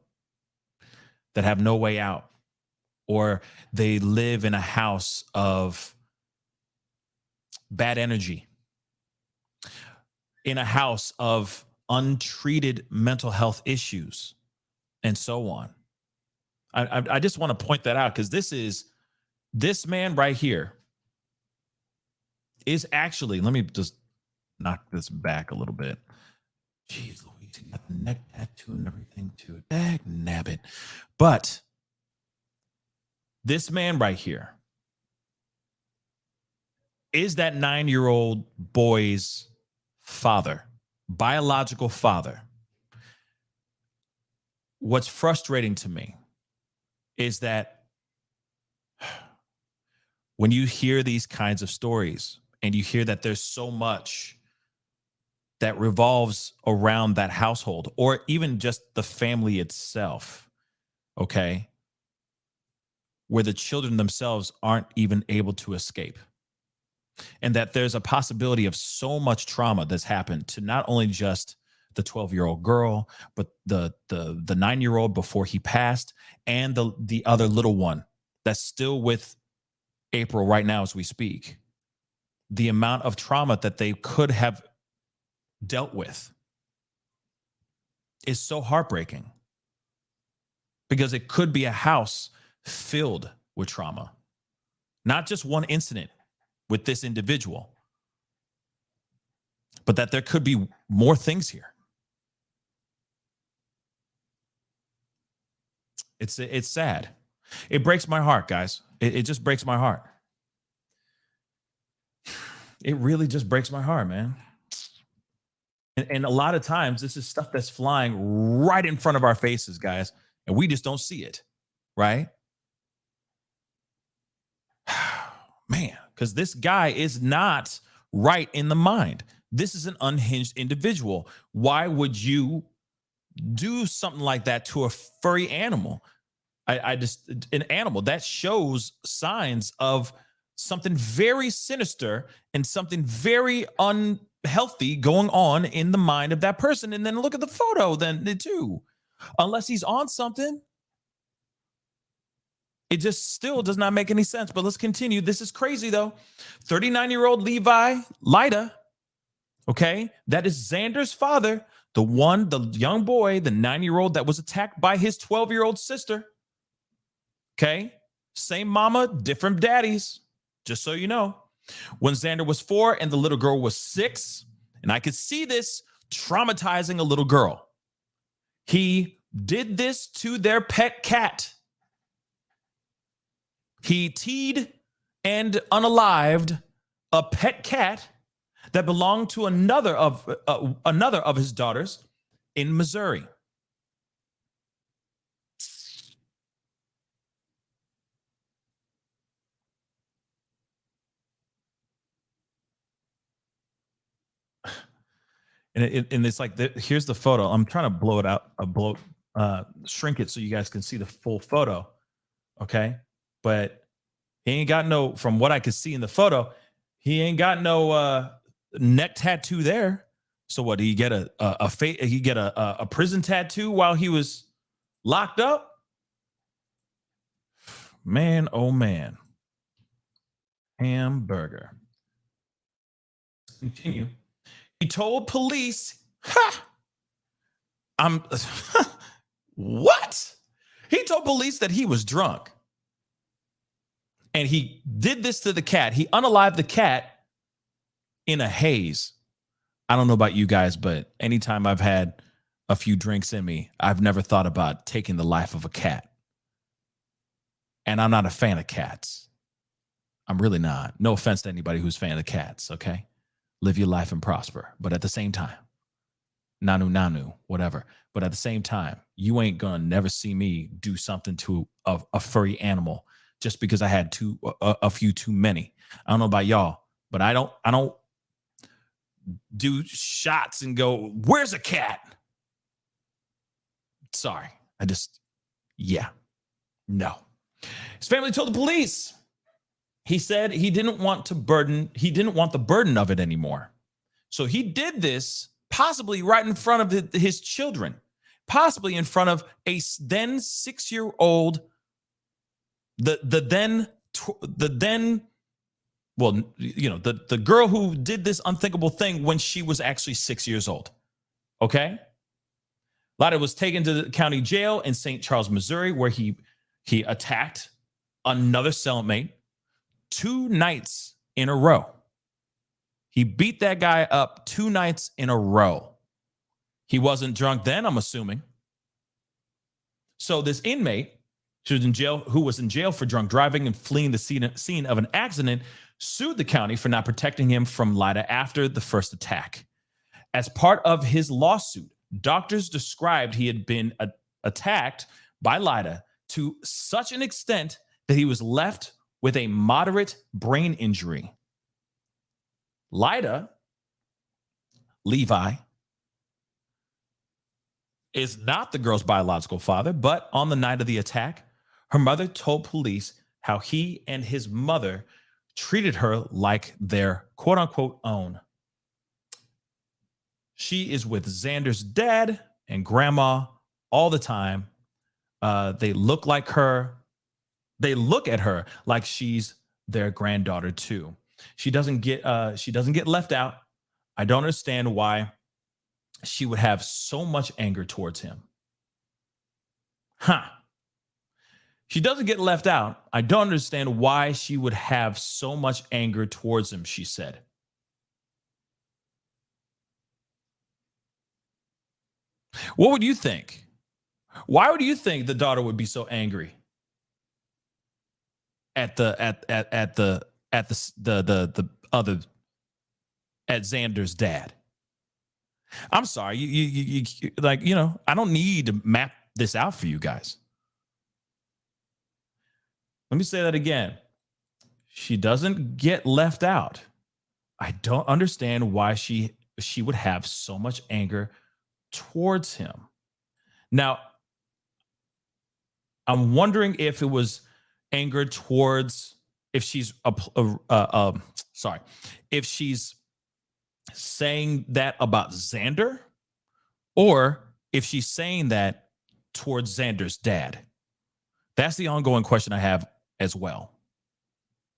that have no way out, or they live in a house of bad energy, in a house of untreated mental health issues, and so on. I just want to point that out because this man right here is actually, let me just knock this back a little bit. Jeez Louise, he got the neck tattoo and everything too. Dag nabbit. But this man right here is that 9-year-old boy's father, biological father. What's frustrating to me is that when you hear these kinds of stories and you hear that there's so much that revolves around that household or even just the family itself, okay, where the children themselves aren't even able to escape, and that there's a possibility of so much trauma that's happened to not only just the 12-year-old girl, but the 9-year-old before he passed, and the other little one that's still with April right now as we speak. The amount of trauma that they could have dealt with is so heartbreaking, because it could be a house filled with trauma, not just one incident with this individual, but that there could be more things here. It's sad. It breaks my heart, guys. It just breaks my heart. It really just breaks my heart, man. And a lot of times this is stuff that's flying right in front of our faces, guys, and we just don't see it, right? Man, because this guy is not right in the mind. This is an unhinged individual. Why would you do something like that to a furry animal? An animal that shows signs of something very sinister and something very unhealthy going on in the mind of that person. And then look at the photo then too. Unless he's on something, it just still does not make any sense. But let's continue. This is crazy though. 39-year-old Levi Lida, okay, that is Xander's father, the young boy, the 9-year-old that was attacked by his 12-year-old sister. Okay, same mama, different daddies, just so you know. When Xander was 4 and the little girl was 6, and I could see this traumatizing a little girl, he did this to their pet cat. He teed and unalived a pet cat that belonged to another of his daughters in Missouri. And it's like, here's the photo. I'm trying to blow it out, shrink it so you guys can see the full photo. Okay. But he ain't got no, from what I could see in the photo, he ain't got no neck tattoo there. So what, did he get a prison tattoo while he was locked up? Man, oh man. Hamburger. Continue. He told police, what? He told police that he was drunk. And he did this to the cat. He unalived the cat in a haze. I don't know about you guys, but anytime I've had a few drinks in me, I've never thought about taking the life of a cat. And I'm not a fan of cats. I'm really not. No offense to anybody who's a fan of cats, okay? Live your life and prosper. But at the same time, nanu, whatever. But at the same time, you ain't gonna never see me do something to a furry animal just because I had a few too many. I don't know about y'all, but I don't do shots and go, where's a cat? Sorry. No. His family told the police. He said he didn't want the burden of it anymore. So he did this possibly right in front of his children, possibly in front of a then 6-year-old, the girl who did this unthinkable thing when she was actually 6 years old. Okay? Lada was taken to the county jail in St. Charles, Missouri, where he attacked another cellmate 2 nights in a row. He beat that guy up 2 nights in a row. He wasn't drunk then, I'm assuming. So this inmate who was in jail for drunk driving and fleeing the scene of an accident sued the county for not protecting him from Lida after the first attack. As part of his lawsuit, doctors described he had been attacked by Lida to such an extent that he was left with a moderate brain injury. Levi, is not the girl's biological father, but on the night of the attack, her mother told police how he and his mother treated her like their quote unquote own. She is with Xander's dad and grandma all the time. They look like her. They look at her like she's their granddaughter too. She doesn't get left out. I don't understand why she would have so much anger towards him. She doesn't get left out. I don't understand why she would have so much anger towards him, she said. What would you think? Why would you think the daughter would be so angry at Xander's dad? I'm sorry, you I don't need to map this out for you guys. Let me say that again. She doesn't get left out. I don't understand why she would have so much anger towards him. Now, I'm wondering if it was anger towards, if she's if she's saying that about Xander, or if she's saying that towards Xander's dad. That's the ongoing question I have as well.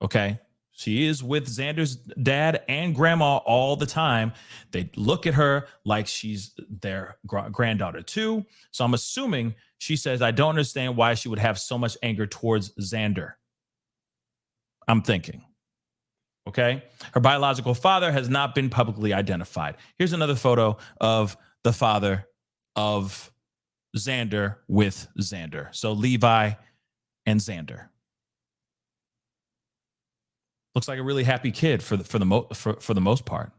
Okay? She is with Xander's dad and grandma all the time. They look at her like she's their granddaughter too. So I'm assuming she says, I don't understand why she would have so much anger towards Xander. I'm thinking. Okay? Her biological father has not been publicly identified. Here's another photo of the father of Xander with Xander. So Levi and Xander. Looks like a really happy kid for the most part.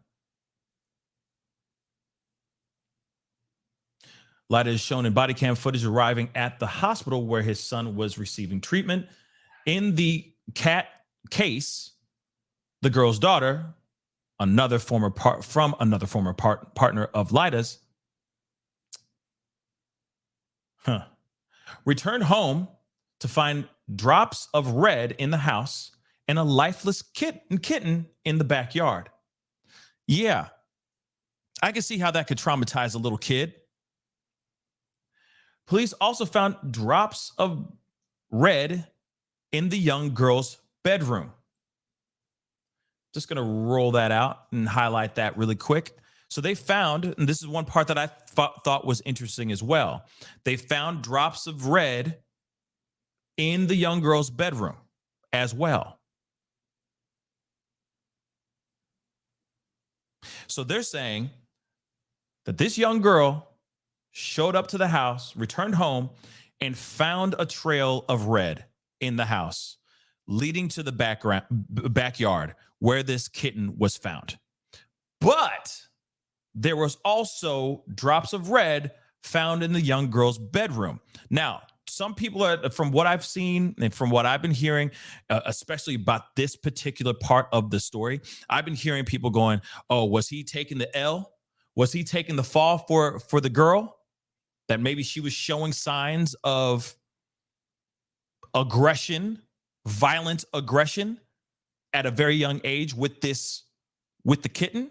Lida is shown in body cam footage arriving at the hospital where his son was receiving treatment. In the cat case, the girl's daughter, another former partner of Lida's, returned home to find drops of red in the house and a lifeless kitten in the backyard. Yeah, I can see how that could traumatize a little kid. Police also found drops of red in the young girl's bedroom. Just going to roll that out and highlight that really quick. So they found, and this is one part that I thought was interesting as well. They found drops of red in the young girl's bedroom as well. So they're saying that this young girl showed up to the house, returned home, and found a trail of red in the house leading to the backyard where this kitten was found. But there was also drops of red found in the young girl's bedroom. Now, some people are, from what I've seen and from what I've been hearing, especially about this particular part of the story, I've been hearing people going, oh, was he taking the L? Was he taking the fall for the girl? That maybe she was showing signs of aggression, violent aggression at a very young age with the kitten.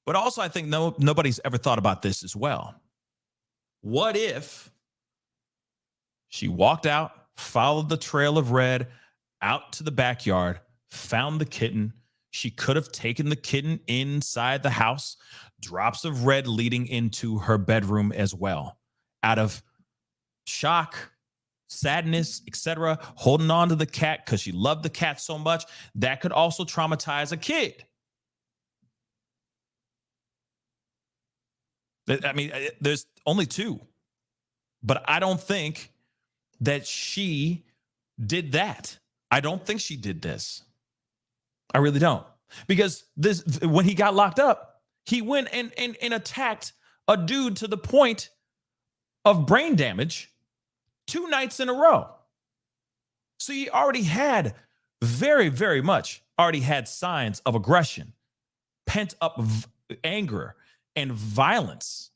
But also, I think nobody's ever thought about this as well. What if she walked out, followed the trail of red out to the backyard, found the kitten? She could have taken the kitten inside the house, drops of red leading into her bedroom as well. Out of shock, sadness, etc., holding on to the cat because she loved the cat so much, that could also traumatize a kid. I mean, there's only two, but I don't think that she did that. I don't think she did this. I really don't. Because when he got locked up, he went and attacked a dude to the point of brain damage 2 nights in a row. So he already had very, very much already had signs of aggression, pent up anger, and violence.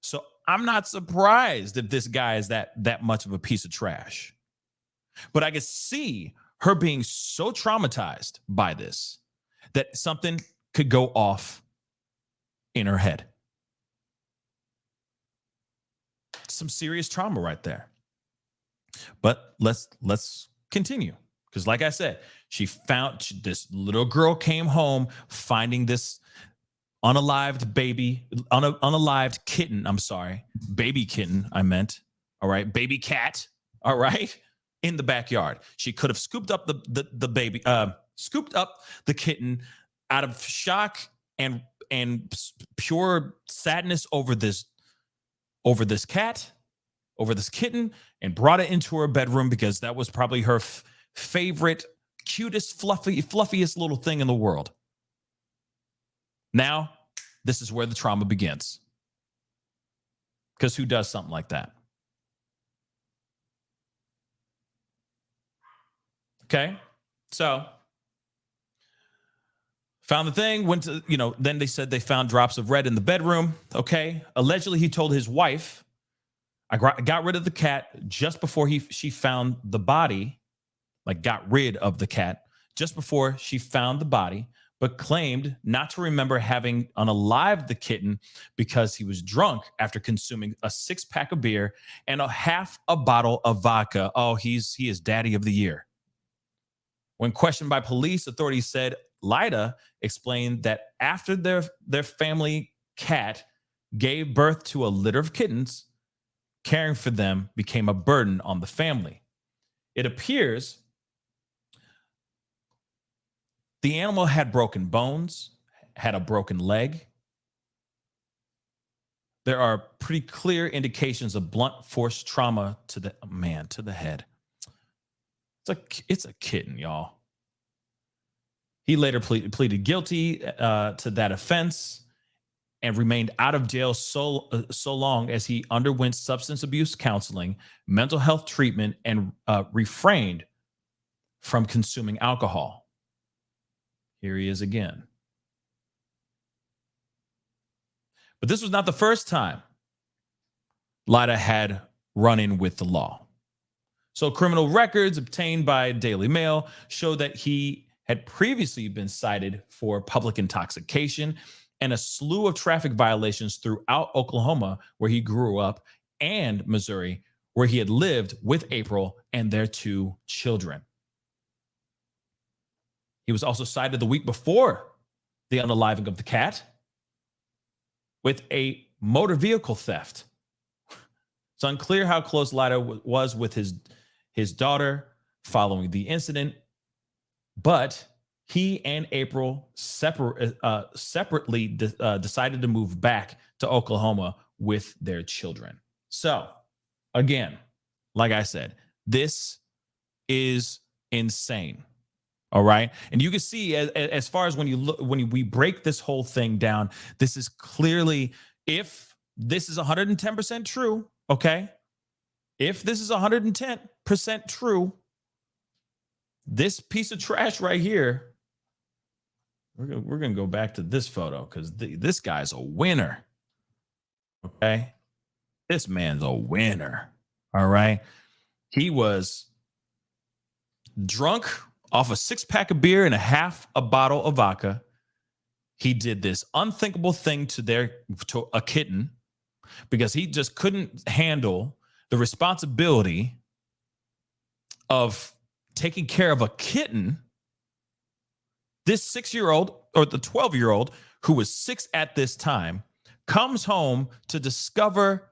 So I'm not surprised if this guy is that much of a piece of trash. But I can see her being so traumatized by this that something could go off in her head. Some serious trauma right there. But let's continue, because like I said, this little girl came home finding this unalived kitten. I'm sorry, baby kitten. I meant, all right, baby cat. All right, in the backyard. She could have scooped up the baby, scooped up the kitten out of shock and pure sadness over this cat, over this kitten, and brought it into her bedroom because that was probably her favorite, cutest, fluffiest little thing in the world. Now, this is where the trauma begins. Because who does something like that? Okay, so found the thing, went to, then they said they found drops of red in the bedroom. Okay, allegedly he told his wife, I got rid of the cat just before she found the body, like got rid of the cat just before she found the body, but claimed not to remember having unalived the kitten because he was drunk after consuming a 6-pack of beer and half a bottle of vodka. Oh, he is daddy of the year. When questioned by police, authorities said Lyda explained that after their family cat gave birth to a litter of kittens, caring for them became a burden on the family. It appears the animal had broken bones, had a broken leg. There are pretty clear indications of blunt force trauma to the head. It's a kitten, y'all. He later pleaded guilty to that offense and remained out of jail so long as he underwent substance abuse counseling, mental health treatment, and refrained from consuming alcohol. Here he is again. But this was not the first time Lyda had run in with the law. So criminal records obtained by Daily Mail show that he had previously been cited for public intoxication and a slew of traffic violations throughout Oklahoma, where he grew up, and Missouri, where he had lived with April and their 2 children. He was also cited the week before the unaliving of the cat with a motor vehicle theft. It's unclear how close Lyda was with his daughter following the incident, but he and April separately decided to move back to to Oklahoma with their children. So again, like I said, this is insane. All right. And you can see as far as when you look, when we break this whole thing down, this is clearly, if this is 110% true, okay, if this is 110% true, this piece of trash right here, we're gonna go back to this photo because this guy's a winner. Okay, this man's a winner. All right, he was drunk off a 6-pack of beer and a half a bottle of vodka. He did this unthinkable thing to a kitten because he just couldn't handle the responsibility of taking care of a kitten. This 6-year-old or the 12-year-old who was 6 at this time comes home to discover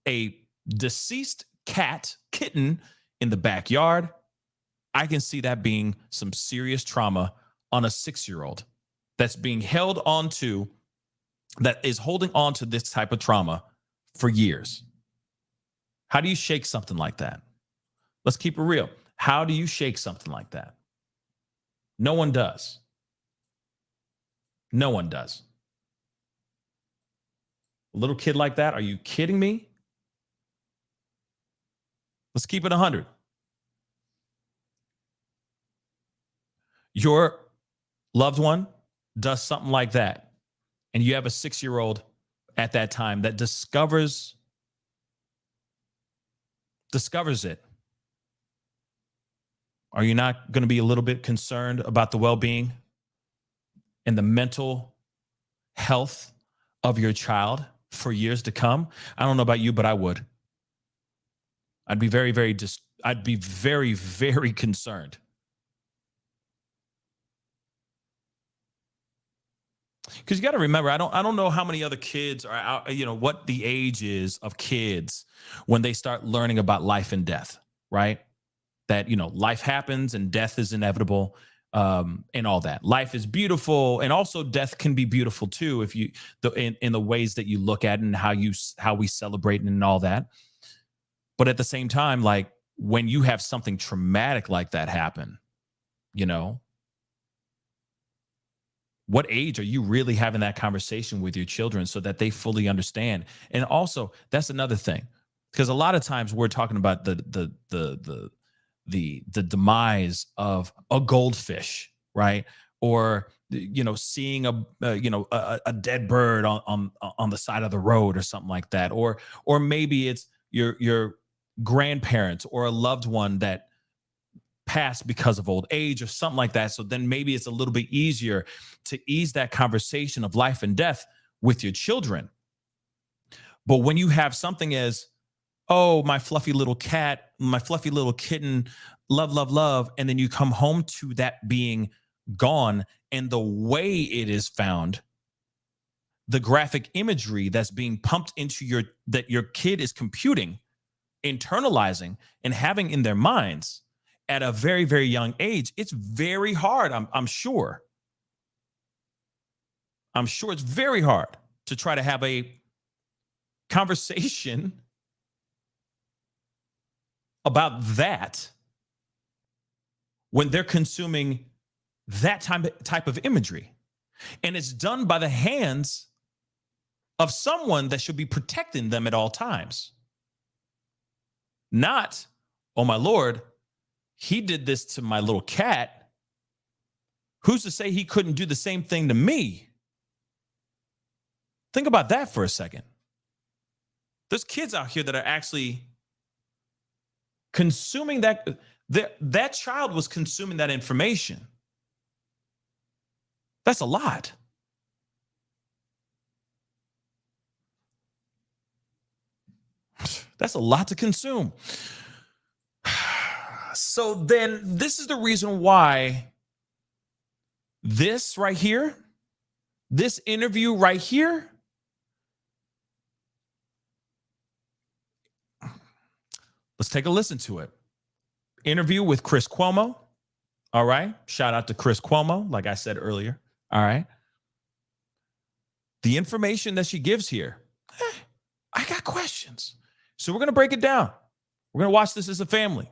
a deceased kitten in the backyard. I can see that being some serious trauma on a 6-year-old that's being held on to, that is holding on to this type of trauma for years. How do you shake something like that? Let's keep it real. How do you shake something like that? No one does. No one does. A little kid like that? Are you kidding me? Let's keep it 100. Your loved one does something like that, and you have a 6-year-old at that time that discovers it. Are you not going to be a little bit concerned about the well-being and the mental health of your child for years to come? I don't know about you, but I would. I'd be very, very concerned. Because you got to remember, I don't know how many other kids are out, what the age is of kids when they start learning about life and death, right? That, life happens and death is inevitable, and all that. Life is beautiful, and also death can be beautiful too if you in the ways that you look at it and how we celebrate and all that. But at the same time, like when you have something traumatic like that happen, what age are you really having that conversation with your children so that they fully understand? And also, that's another thing, because a lot of times we're talking about the demise of a goldfish, right? Or seeing a dead bird on the side of the road or something like that, or maybe it's your grandparents or a loved one that passed because of old age or something like that. So then maybe it's a little bit easier to ease that conversation of life and death with your children. But when you have something as, oh, my fluffy little cat, my fluffy little kitten, love, love, love, and then you come home to that being gone, and the way it is found, the graphic imagery that's being pumped into that your kid is computing, internalizing, and having in their minds at a very, very young age, it's very hard. I'm sure. I'm sure it's very hard to try to have a conversation about that when they're consuming that type of imagery. And it's done by the hands of someone that should be protecting them at all times. Not, oh my Lord, he did this to my little cat. Who's to say he couldn't do the same thing to me? Think about that for a second. There's kids out here that are actually consuming that child was consuming that information. That's a lot. That's a lot to consume. So then this is the reason why this right here, this interview right here, let's take a listen to it. Interview with Chris Cuomo. All right. Shout out to Chris Cuomo, like I said earlier. All right. The information that she gives here I got questions. So we're going to break it down. We're going to watch this as a family.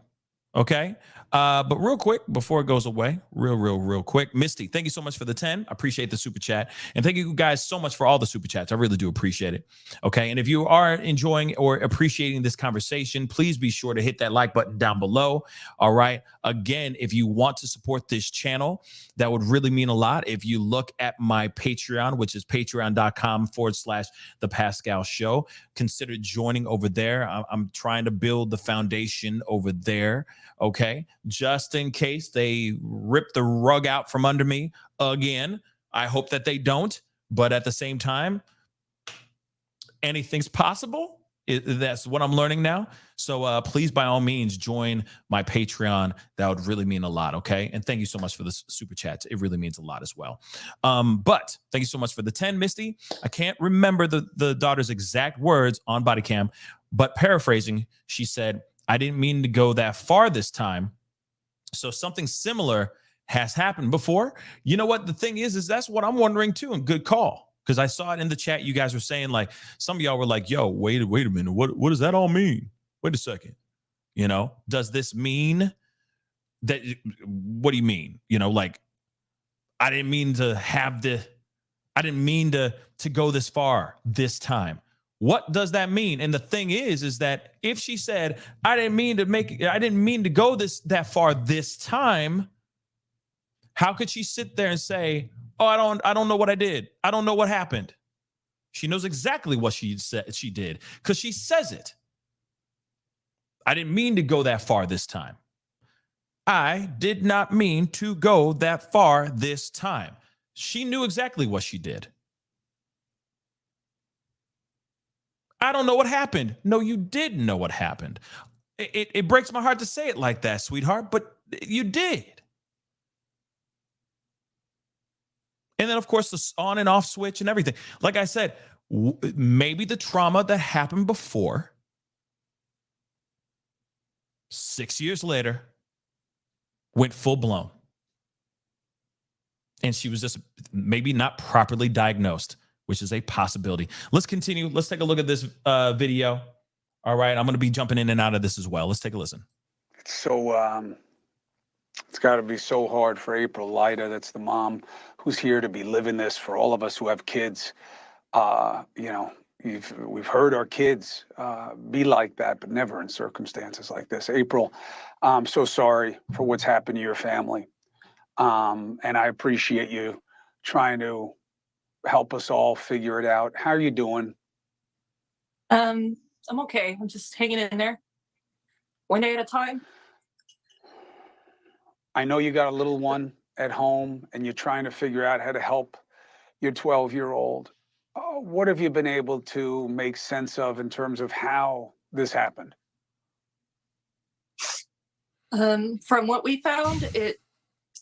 Okay. But real quick, before it goes away, real quick, Misty, thank you so much for the 10. I appreciate the super chat. And thank you guys so much for all the super chats. I really do appreciate it. Okay. And if you are enjoying or appreciating this conversation, please be sure to hit that like button down below. All right. Again, if you want to support this channel, that would really mean a lot. If you look at my Patreon, which is patreon.com/the Pascal Show, consider joining over there. I'm trying to build the foundation over there. Okay. Just in case they rip the rug out from under me again. I hope that they don't. But at the same time, anything's possible. That's what I'm learning now. So please, by all means, join my Patreon. That would really mean a lot. Okay. And thank you so much for the super chats. It really means a lot as well. But thank you so much for the 10, Misty. I can't remember the daughter's exact words on body cam, but paraphrasing, she said, I didn't mean to go that far this time. So something similar has happened before. You know what? The thing is that's what I'm wondering too. And good call. Because I saw it in the chat. You guys were saying, like, some of y'all were like, yo, wait a minute. What does that all mean? Wait a second. You know, does this mean that, what do you mean? You know, like, I didn't mean to go this far this time. What does that mean? And the thing is that if she said, I didn't mean to go that far this time, how could she sit there and say, oh, I don't know what I did. I don't know what happened. She knows exactly what she said she did because she says it. I didn't mean to go that far this time. I did not mean to go that far this time. She knew exactly what she did. I don't know what happened. No, you did know what happened. It breaks my heart to say it like that, sweetheart, but you did. And then, of course, the on and off switch and everything. Like I said, maybe the trauma that happened before, 6 years later, went full blown. And she was just maybe not properly diagnosed, which is a possibility. Let's continue. Let's take a look at this video. All right. I'm going to be jumping in and out of this as well. Let's take a listen. So it's got to be so hard for April Lyda, that's the mom, who's here to be living this for all of us who have kids. You know, we've heard our kids be like that, but never in circumstances like this. April, I'm so sorry for what's happened to your family. And I appreciate you trying to help us all figure it out. How are you doing? I'm okay. I'm just hanging in there. One day at a time. I know you got a little one at home and you're trying to figure out how to help your 12-year-old. What have you been able to make sense of in terms of how this happened? From what we found, it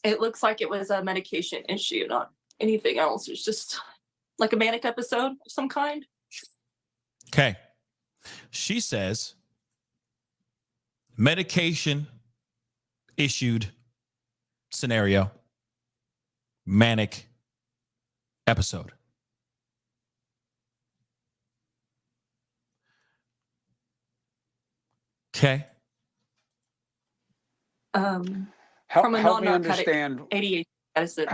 looks like it was a medication issue, not anything else. It's just like a manic episode of some kind. Okay. She says medication issued scenario, manic episode. Okay. From a help me non-narcotic understand. ADHD medicine.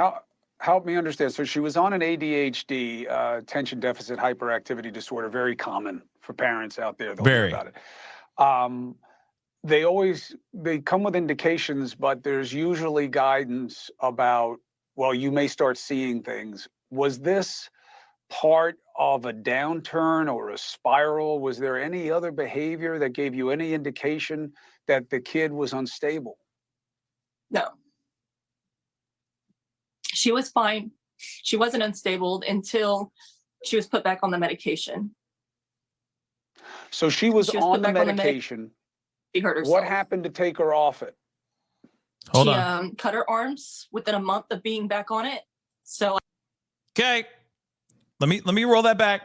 Help me understand. So she was on an ADHD, attention deficit hyperactivity disorder, very common for parents out there. They'll hear about it. They come with indications, but there's usually guidance about, well, you may start seeing things. Was this part of a downturn or a spiral? Was there any other behavior that gave you any indication that the kid was unstable? No. She was fine. She wasn't unstable until she was put back on the medication. So she was on the medication. She hurt herself. What happened to take her off it? Hold she on. Cut her arms within a month of being back on it. So okay, let me roll that back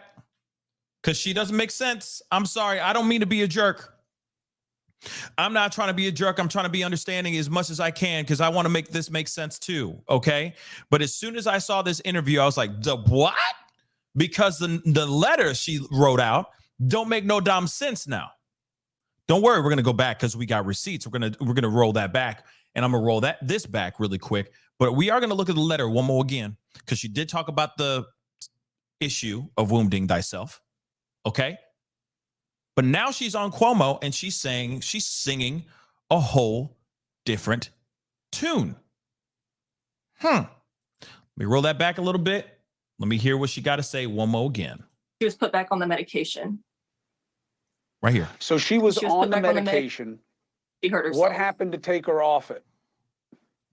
because she doesn't make sense. I'm sorry. I don't mean to be a jerk. I'm not trying to be a jerk. I'm trying to be understanding as much as I can because I want to make this make sense too. Okay. But as soon as I saw this interview, I was like, the what? Because the letter she wrote out don't make no damn sense now. Don't worry, we're gonna go back because we got receipts. We're gonna roll that back, and I'm gonna roll this back really quick. But we are gonna look at the letter one more again because she did talk about the issue of wounding thyself. Okay, but now she's on Cuomo and she's singing a whole different tune. Let me roll that back a little bit. Let me hear what she got to say one more again. She was put back on the medication. Right here. So she was on the medication. She hurt herself. What happened to take her off it?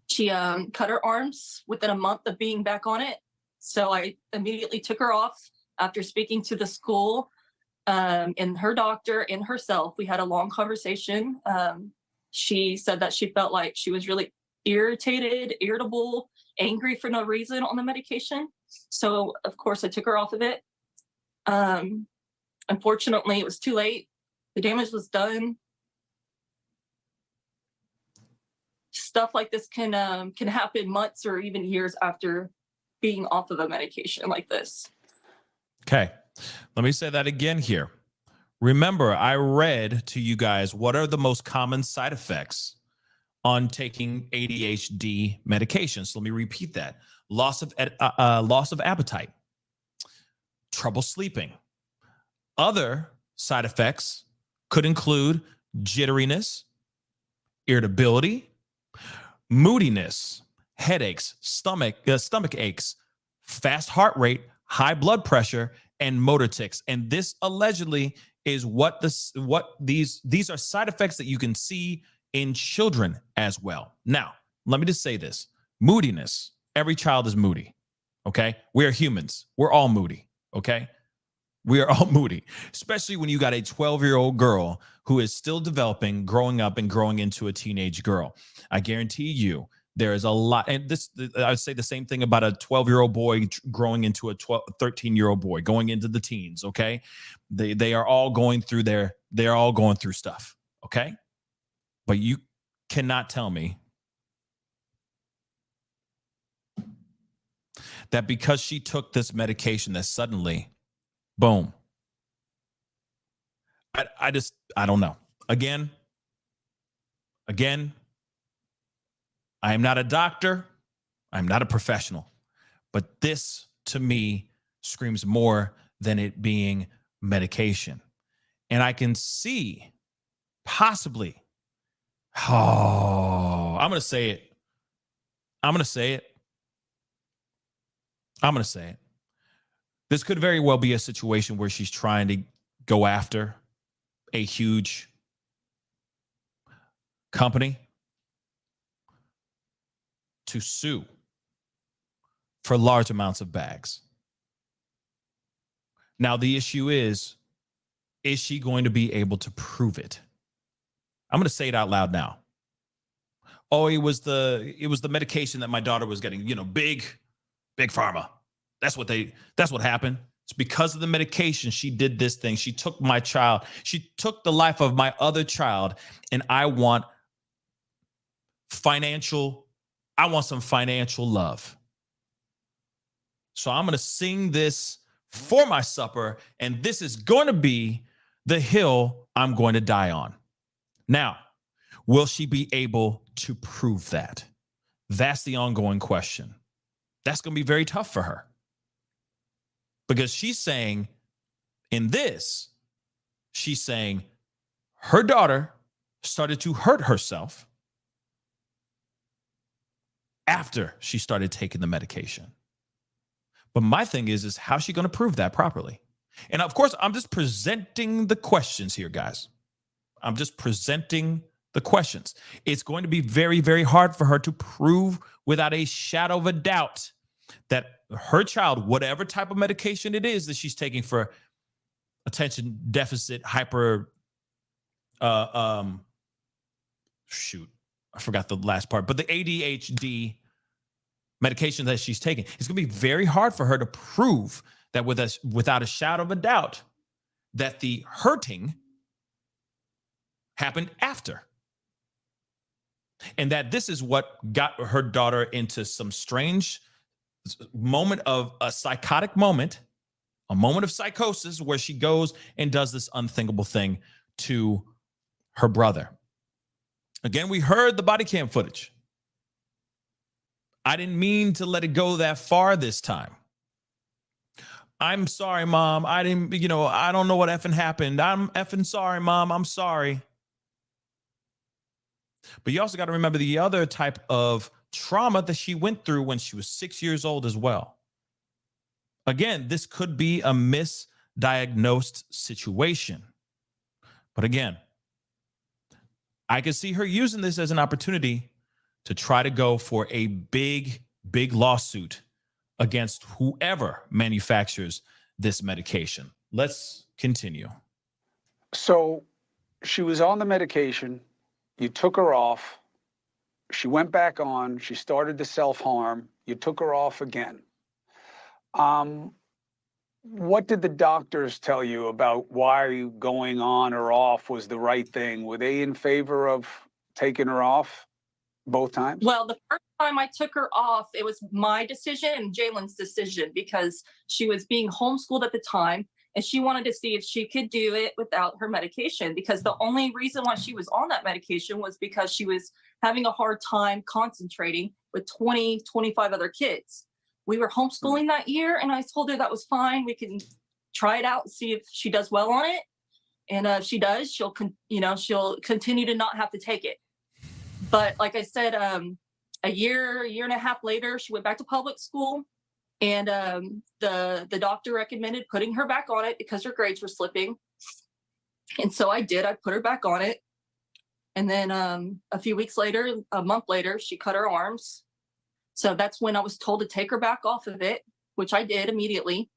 She cut her arms within a month of being back on it. So I immediately took her off after speaking to the school and her doctor and herself. We had a long conversation. She said that she felt like she was really irritable, angry for no reason on the medication. So, of course, I took her off of it. Unfortunately, it was too late. The damage was done. Stuff like this can happen months or even years after being off of a medication like this. Okay, let me say that again here. Remember, I read to you guys what are the most common side effects on taking ADHD medications. So let me repeat that. Loss of appetite, trouble sleeping. Other side effects could include jitteriness, irritability, moodiness, headaches, stomach aches, fast heart rate, high blood pressure, and motor tics. And this allegedly is these are side effects that you can see in children as well. Now, let me just say this. Moodiness. Every child is moody. Okay? We are humans. We're all moody. Okay? We are all moody, especially when you got a 12-year-old girl who is still developing, growing up, and growing into a teenage girl. I guarantee you there is a lot. And I would say the same thing about a 12-year-old boy growing into a 13-year-old boy, going into the teens. Okay? They are all going through they're all going through stuff. Okay? But you cannot tell me that because she took this medication that suddenly, boom. I don't know. Again, I am not a doctor. I'm not a professional. But this, to me, screams more than it being medication. And I can see possibly, I'm going to say it. This could very well be a situation where she's trying to go after a huge company to sue for large amounts of bags. Now, the issue is she going to be able to prove it? I'm going to say it out loud now. Oh, it was the medication that my daughter was getting, big pharma. That's what happened. It's because of the medication she did this thing. She took my child. She took the life of my other child, and I want some financial love. So I'm going to sing this for my supper, and this is going to be the hill I'm going to die on. Now, will she be able to prove that? That's the ongoing question. That's going to be very tough for her. Because she's saying her daughter started to hurt herself after she started taking the medication. But my thing is how's she going to prove that properly? And of course, I'm just presenting the questions here, guys. I'm just presenting the questions. It's going to be very, very hard for her to prove without a shadow of a doubt that her child, whatever type of medication it is that she's taking for attention deficit, hyper, I forgot the last part, but the ADHD medication that she's taking, it's going to be very hard for her to prove that without a shadow of a doubt that the hurting happened after. And that this is what got her daughter into some strange moment of a psychotic moment A moment of psychosis where she goes and does this unthinkable thing to her brother. Again, we heard the body cam footage. I didn't mean to let it go that far this time. I'm sorry, Mom. I didn't, I don't know what effing happened. I'm effing sorry, Mom. I'm sorry. But you also got to remember the other type of trauma that she went through when she was 6 years old as well. Again, this could be a misdiagnosed situation. But again, I could see her using this as an opportunity to try to go for a big, big lawsuit against whoever manufactures this medication. Let's continue. So she was on the medication. You took her off. She went back on. She started to self-harm. You took her off again. What did the doctors tell you about why going on or off was the right thing? Were they in favor of taking her off both times? Well, the first time I took her off, it was my decision and Jalen's decision because she was being homeschooled at the time and she wanted to see if she could do it without her medication, because the only reason why she was on that medication was because she was having a hard time concentrating with 20, 25 other kids. We were homeschooling that year, and I told her that was fine. We can try it out and see if she does well on it. And if she does, she'll continue to not have to take it. But like I said, a year and a half later, she went back to public school, and the doctor recommended putting her back on it because her grades were slipping. And so I did. I put her back on it. And then a few weeks later, a month later, she cut her arms. So that's when I was told to take her back off of it, which I did immediately.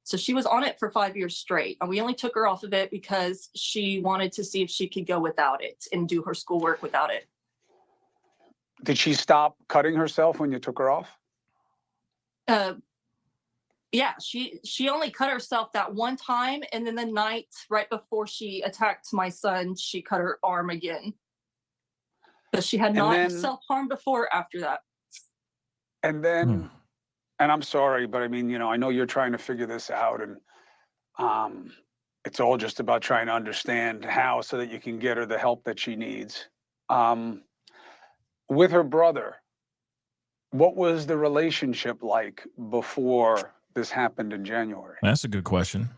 So she was on it for 5 years straight. And we only took her off of it because she wanted to see if she could go without it and do her schoolwork without it. Did she stop cutting herself when you took her off? Yeah, she only cut herself that one time. And then the night right before she attacked my son, she cut her arm again. But she had not self-harmed before or after that. And then, and I'm sorry, but I mean, I know you're trying to figure this out, and it's all just about trying to understand how so that you can get her the help that she needs. With her brother, what was the relationship like before this happened in January? That's a good question.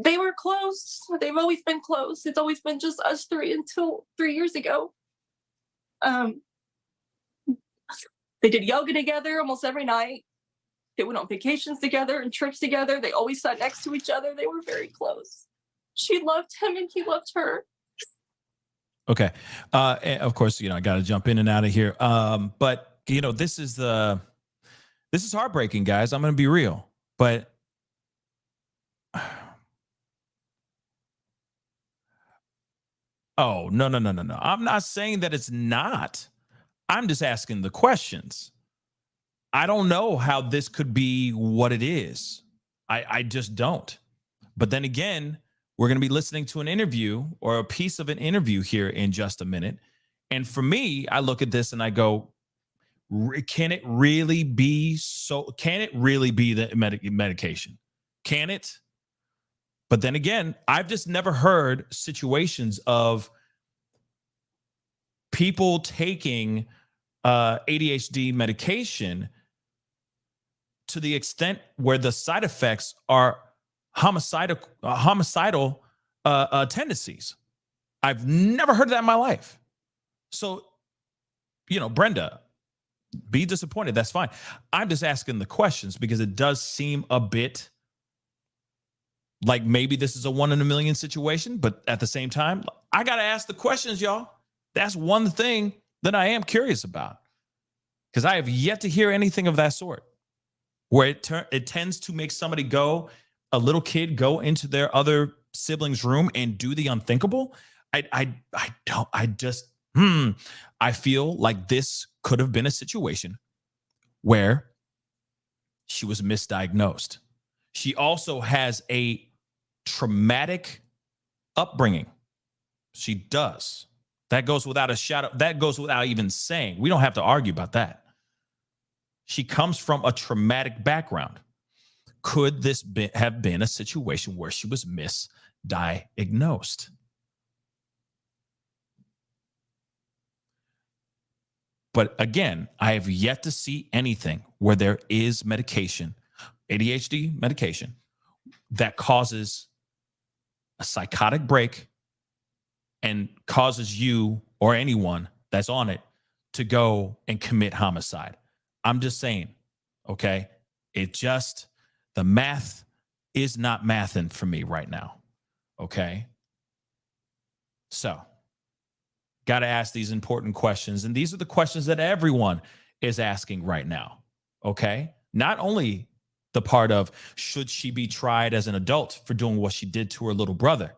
They were close. They've always been close. It's always been just us three until 3 years ago. They did yoga together almost every night. They went on vacations together and trips together. They always sat next to each other. They were very close. She loved him and he loved her. Okay. And of course, I got to jump in and out of here. But this is heartbreaking, guys. I'm going to be real, but oh, no. I'm not saying that it's not. I'm just asking the questions. I don't know how this could be what it is. I just don't. But then again, we're going to be listening to an interview or a piece of an interview here in just a minute. And for me, I look at this and I go, can it really be the medication? Can it? But then again, I've just never heard situations of people taking ADHD medication to the extent where the side effects are homicidal tendencies. I've never heard of that in my life. So, Brenda, be disappointed. That's fine. I'm just asking the questions because it does seem a bit like maybe this is a 1 in a million situation, but at the same time, I got to ask the questions, y'all. That's one thing that I am curious about, because I have yet to hear anything of that sort, where it tends to make somebody a little kid go into their other sibling's room and do the unthinkable. I feel like this could have been a situation where she was misdiagnosed. She also has a traumatic upbringing. She does. That goes without a shadow. That goes without even saying. We don't have to argue about that. She comes from a traumatic background. could this have been a situation where she was misdiagnosed? But again, I have yet to see anything where there is medication, ADHD medication, that causes a psychotic break and causes you or anyone that's on it to go and commit homicide. I'm just saying, okay? The math is not mathing for me right now, okay? So, got to ask these important questions. And these are the questions that everyone is asking right now, okay? Not only the part of, should she be tried as an adult for doing what she did to her little brother?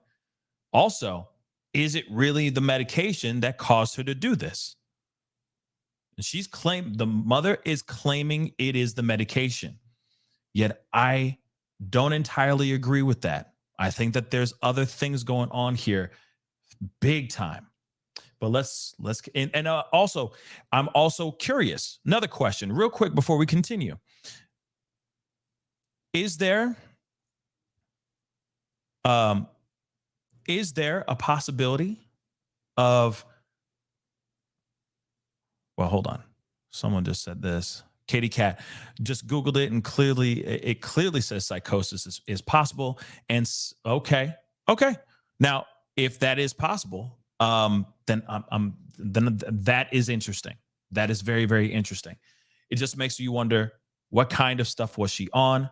Also, is it really the medication that caused her to do this? And the mother is claiming it is the medication. Yet I don't entirely agree with that. I think that there's other things going on here, big time. But also, I'm also curious. Another question, real quick before we continue. Is there a possibility of, well, hold on. Someone just said this. Katie Cat just Googled it, and it clearly says psychosis is possible. And okay. Now, if that is possible, then that is interesting. That is very, very interesting. It just makes you wonder, what kind of stuff was she on?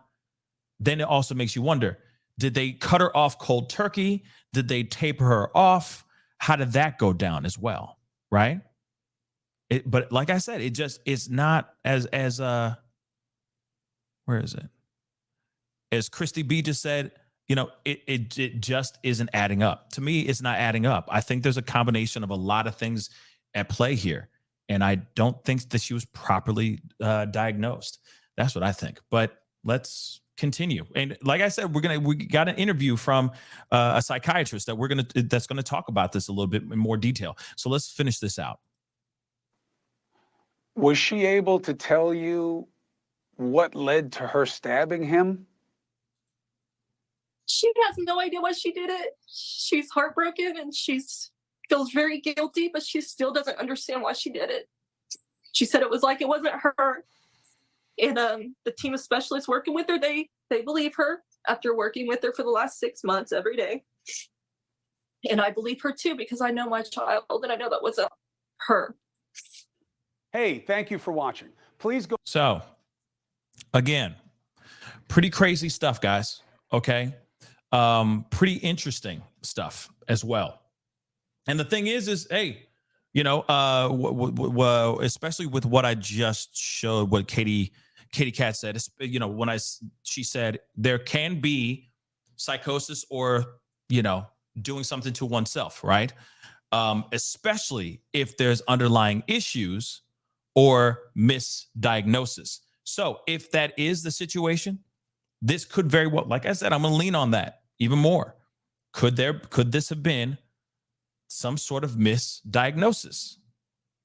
Then it also makes you wonder, did they cut her off cold turkey? Did they taper her off? How did that go down as well? Right? But like I said, it's not as where is it? As Christy B just said, it just isn't adding up. To me, it's not adding up. I think there's a combination of a lot of things at play here. And I don't think that she was properly diagnosed. That's what I think. But let's continue. And like I said, we got an interview from a psychiatrist that's gonna talk about this a little bit in more detail. So let's finish this out. Was she able to tell you what led to her stabbing him? She has no idea why she did it. She's heartbroken and feels very guilty, but she still doesn't understand why she did it. She said it was like it wasn't her. And the team of specialists working with her, they believe her after working with her for the last 6 months every day. And I believe her too, because I know my child and I know that wasn't her. Hey, thank you for watching. Please go. So, again, pretty crazy stuff, guys. Okay. Pretty interesting stuff as well. And the thing is, hey, especially with what I just showed, what Katie Cat said, she said there can be psychosis or, doing something to oneself, right? Especially if there's underlying issues or misdiagnosis. So if that is the situation, this could very well, like I said, I'm going to lean on that even more. Could this have been some sort of misdiagnosis?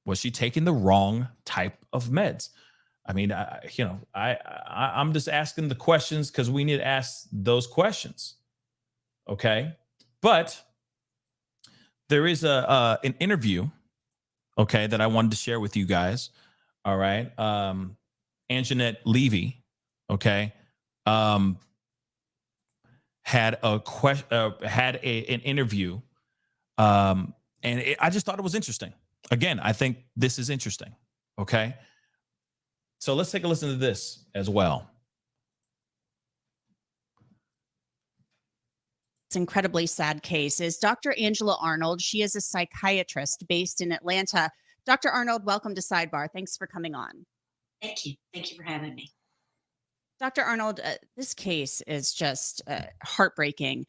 Was she taking the wrong type of meds? I mean, I'm just asking the questions because we need to ask those questions. Okay. But there is an interview, okay, that I wanted to share with you guys. All right. Anjanette Levy, okay, had an interview, and I just thought it was interesting. Again, I think this is interesting. Okay, so let's take a listen to this as well. This incredibly sad case is Dr. Angela Arnold. She is a psychiatrist based in Atlanta. Dr. Arnold, welcome to Sidebar. Thanks for coming on. Thank you. Thank you for having me. Dr. Arnold, this case is just heartbreaking.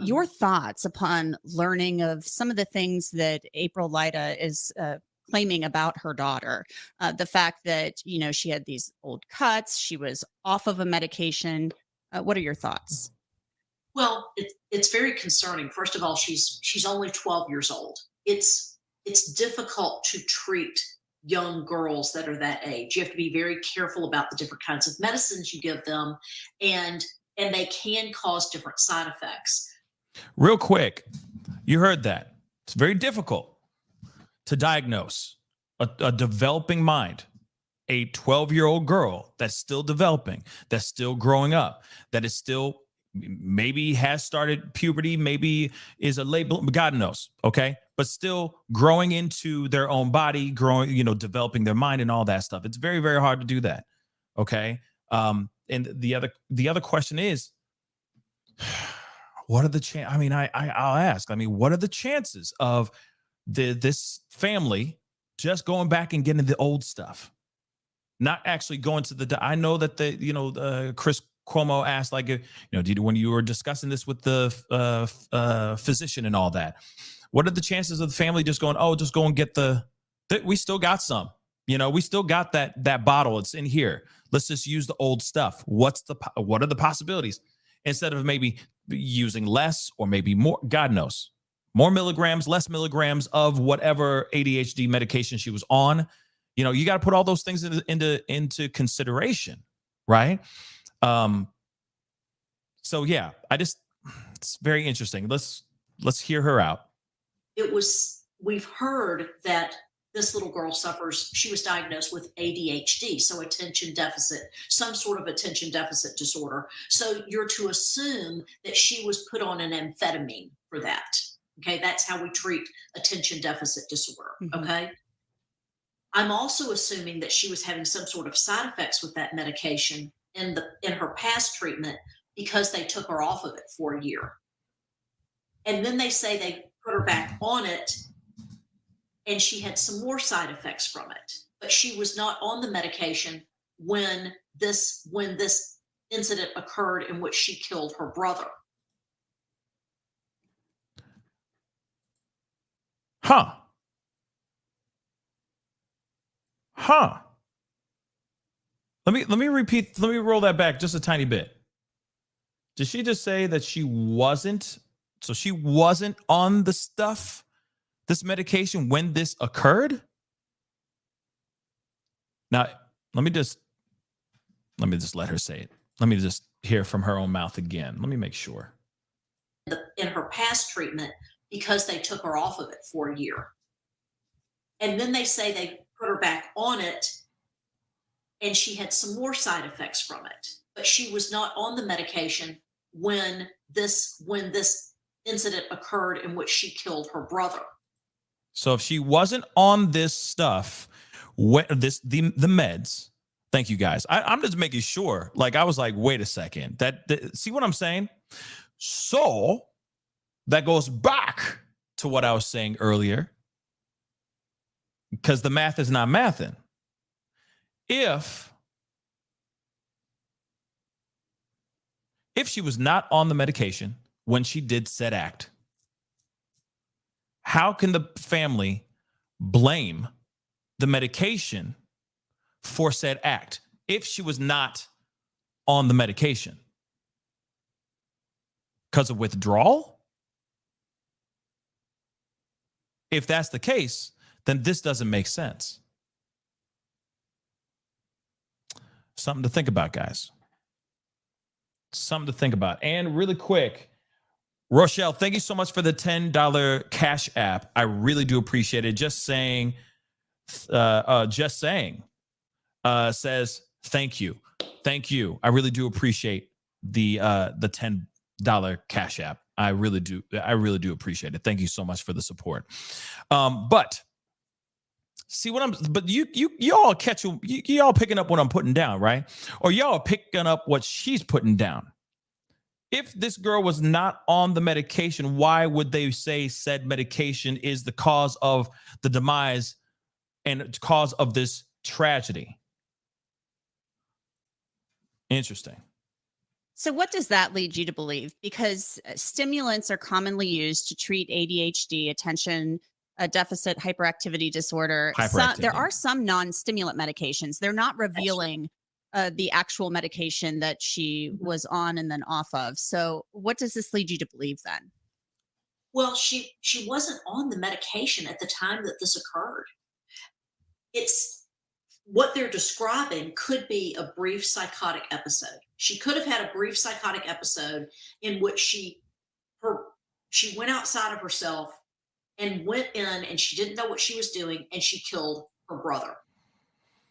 Your thoughts upon learning of some of the things that April Lyda is claiming about her daughter. The fact that, she had these old cuts, she was off of a medication. What are your thoughts? Well, it's very concerning. First of all, she's only 12 years old. It's difficult to treat young girls that are that age. You have to be very careful about the different kinds of medicines you give them, and they can cause different side effects. Real quick, you heard that. It's very difficult to diagnose a developing mind, a 12-year-old girl that's still developing, that's still growing up, that is still maybe has started puberty, maybe is a late, God knows, okay? But still growing into their own body, growing, developing their mind and all that stuff. It's very, very hard to do that, okay? And the other question is, what are the chances? I mean, I'll ask. I mean, what are the chances of this family just going back and getting the old stuff, not actually going to the? I know that Chris Cuomo asked, like, when you were discussing this with the physician and all that, what are the chances of the family just going, oh, just go and get we still got some, we still got that bottle. It's in here. Let's just use the old stuff. What are the possibilities? Instead of maybe using less or maybe more, God knows, more milligrams, less milligrams of whatever ADHD medication she was on. You got to put all those things into consideration, right? So yeah, it's very interesting. Let's hear her out. We've heard that this little girl she was diagnosed with ADHD, so some sort of attention deficit disorder. So you're to assume that she was put on an amphetamine for that. Okay, that's how we treat attention deficit disorder. Mm-hmm. Okay. I'm also assuming that she was having some sort of side effects with that medication in her past treatment because they took her off of it for a year. And then they say they put her back on it, and she had some more side effects from it. But she was not on the medication when this incident occurred in which she killed her brother. Huh. Let me roll that back just a tiny bit. Did she just say that she wasn't on the stuff, this medication, when this occurred? Now, let me just let her say it. Let me just hear from her own mouth again. Let me make sure. In her past treatment, because they took her off of it for a year. And then they say they put her back on it, and she had some more side effects from it. But she was not on the medication when this incident occurred in which she killed her brother. So if she wasn't on this stuff, the meds, thank you guys. I'm just making sure. Like, I was like, wait a second. See what I'm saying? So that goes back to what I was saying earlier, because the math is not mathing. If she was not on the medication when she did said act, how can the family blame the medication for said act if she was not on the medication? Because of withdrawal? If that's the case, then this doesn't make sense. Something to think about, guys. Something to think about. And really quick, Rochelle, thank you so much for the $10 Cash App. I really do appreciate it. Just saying says thank you. Thank you. I really do appreciate the $10 Cash App. I really do appreciate it. Thank you so much for the support. But see what y'all y'all picking up what I'm putting down, right? Or y'all are picking up what she's putting down. If this girl was not on the medication, why would they say said medication is the cause of the demise and cause of this tragedy? Interesting. So what does that lead you to believe? Because stimulants are commonly used to treat ADHD, attention deficit hyperactivity disorder. There are some non-stimulant medications. They're not revealing the actual medication that she was on and then off of. So what does this lead you to believe then? Well, she wasn't on the medication at the time that this occurred. it's what they're describing could be a brief psychotic episode. She could have had a brief psychotic episode in which she went outside of herself and went in, and she didn't know what she was doing, and she killed her brother.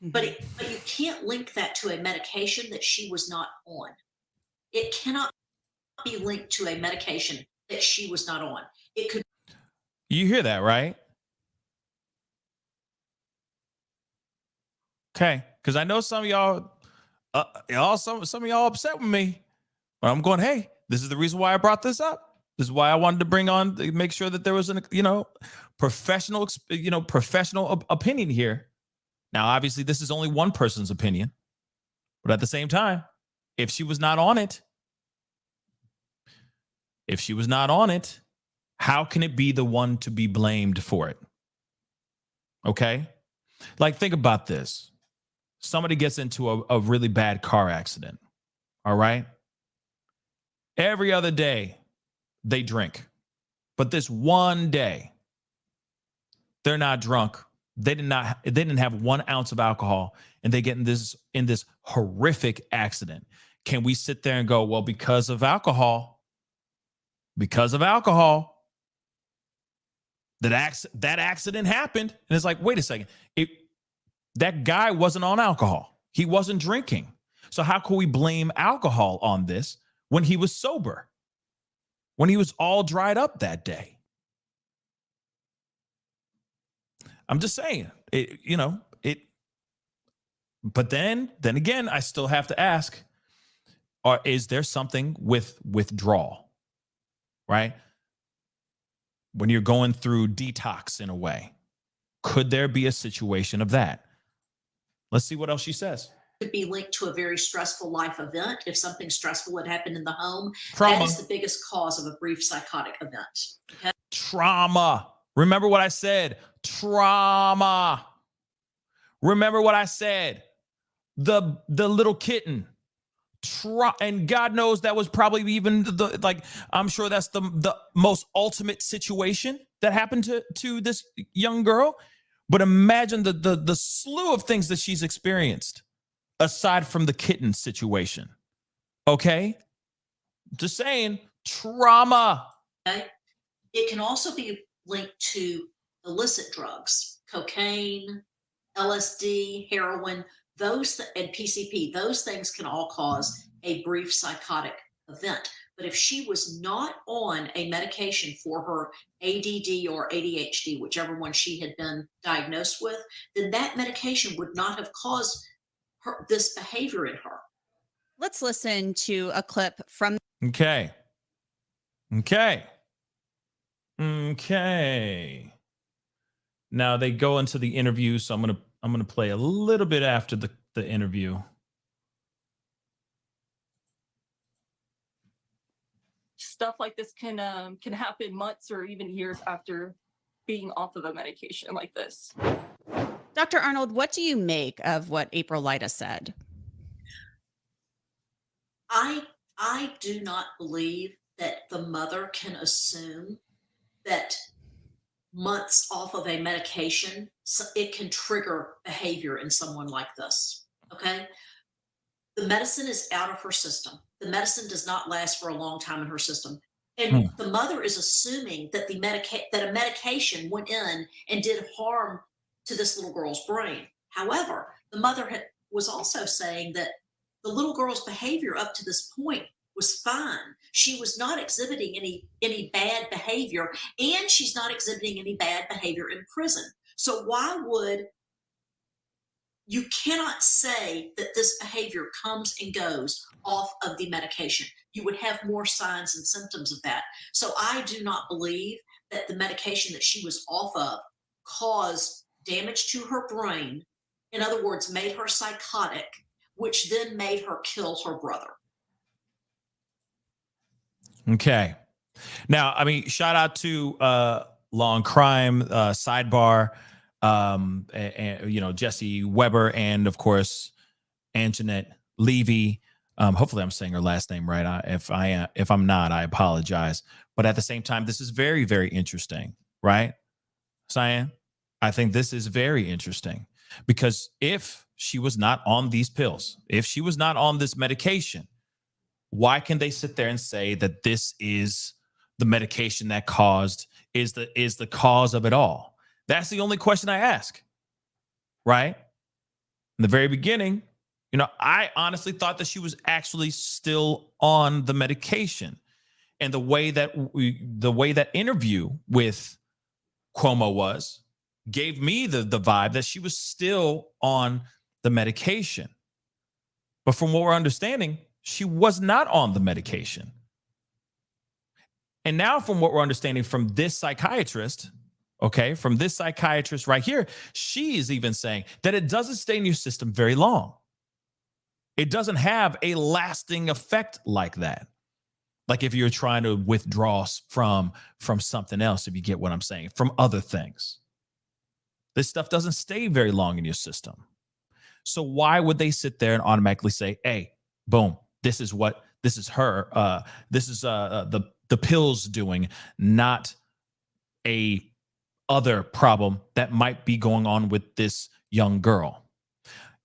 But you can't link that to a medication that she was not on. It cannot be linked to a medication that she was not on. It could. You hear that, right? Okay, because I know some of y'all, some of y'all upset with me. But I'm going, hey, this is the reason why I brought this up. This is why I wanted to bring on, make sure that there was an, professional opinion here. Now, obviously, this is only one person's opinion, but at the same time, if she was not on it, how can it be the one to be blamed for it? Okay? Like, think about this. Somebody gets into a really bad car accident. All right? Every other day, they drink. But this one day, they're not drunk. They didn't have 1 ounce of alcohol, and they get in this horrific accident. Can we sit there and go, well, because of alcohol, that accident happened? And it's like, wait a second. That guy wasn't on alcohol. He wasn't drinking. So how can we blame alcohol on this when he was sober? When he was all dried up that day? I'm just saying, but then again, I still have to ask, is there something with withdrawal, right? When you're going through detox in a way, could there be a situation of that? Let's see what else she says. Could be linked to a very stressful life event. If something stressful had happened in the home, Trauma. that is the biggest cause of a brief psychotic event. Okay? Trauma. Remember what I said. Trauma. Remember what I said. The little kitten. And God knows that was probably even I'm sure that's the most ultimate situation that happened to this young girl. But imagine the slew of things that she's experienced aside from the kitten situation. Okay? Just saying, trauma. Okay? It can also be linked to illicit drugs, cocaine, LSD, heroin, and PCP. Those things can all cause a brief psychotic event. But if she was not on a medication for her ADD or ADHD, whichever one she had been diagnosed with, then that medication would not have caused this behavior in her. Let's listen to a clip from. Okay. Now they go into the interview, so I'm gonna play a little bit after the interview. Stuff like this can happen months or even years after being off of a medication like this. Dr. Arnold, what do you make of what April Lyda said? I do not believe that the mother can assume that months off of a medication, it can trigger behavior in someone like this. Okay? The medicine is out of her system. The medicine does not last for a long time in her system. And the mother is assuming that that a medication went in and did harm to this little girl's brain. However, the mother was also saying that the little girl's behavior up to this point was fine. She was not exhibiting any bad behavior, and she's not exhibiting any bad behavior in prison. So you cannot say that this behavior comes and goes off of the medication. You would have more signs and symptoms of that. So I do not believe that the medication that she was off of caused damage to her brain. In other words, made her psychotic, which then made her kill her brother. Okay. Now, I mean, shout out to Law and Crime, Sidebar, and Jesse Weber, and of course Anjanette Levy. Hopefully I'm saying her last name right. If I'm not, I apologize. But at the same time, this is very, very interesting, right? Cyan, I think this is very interesting Because if she was not on these pills, if she was not on this medication, why can they sit there and say that this is the medication that is the cause of it all? That's the only question I ask, right? In the very beginning, I honestly thought that she was actually still on the medication. And the way that interview with Cuomo gave me the vibe that she was still on the medication. But from what we're understanding, she was not on the medication. And now from what we're understanding from this psychiatrist, from this psychiatrist right here, she is even saying that it doesn't stay in your system very long. It doesn't have a lasting effect like that. Like if you're trying to withdraw from something else, if you get what I'm saying, from other things. This stuff doesn't stay very long in your system. So why would they sit there and automatically say, hey, boom, this is the pills doing, not a other problem that might be going on with this young girl?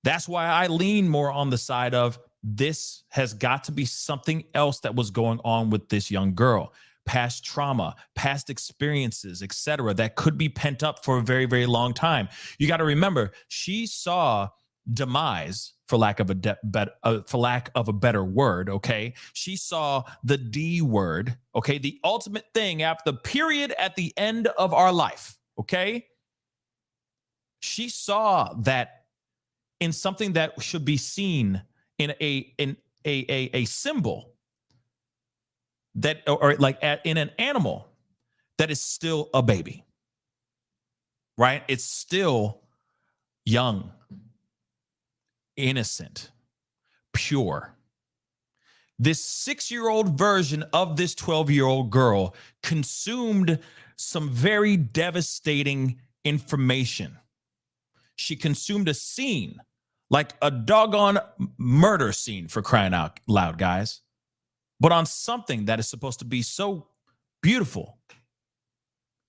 That's why I lean more on the side of this has got to be something else that was going on with this young girl. Past trauma, past experiences, etc., that could be pent up for a very, very long time. You got to remember, she saw demise, for lack of a better word. She saw the D word. The ultimate thing after the period at the end of our life. She saw that in something that should be seen in a symbol that, or like in an animal that is still a baby, right? It's still young, innocent, pure. This 6-year-old version of this 12-year-old girl consumed some very devastating information. She consumed a scene, like a doggone murder scene, for crying out loud, guys. But on something that is supposed to be so beautiful,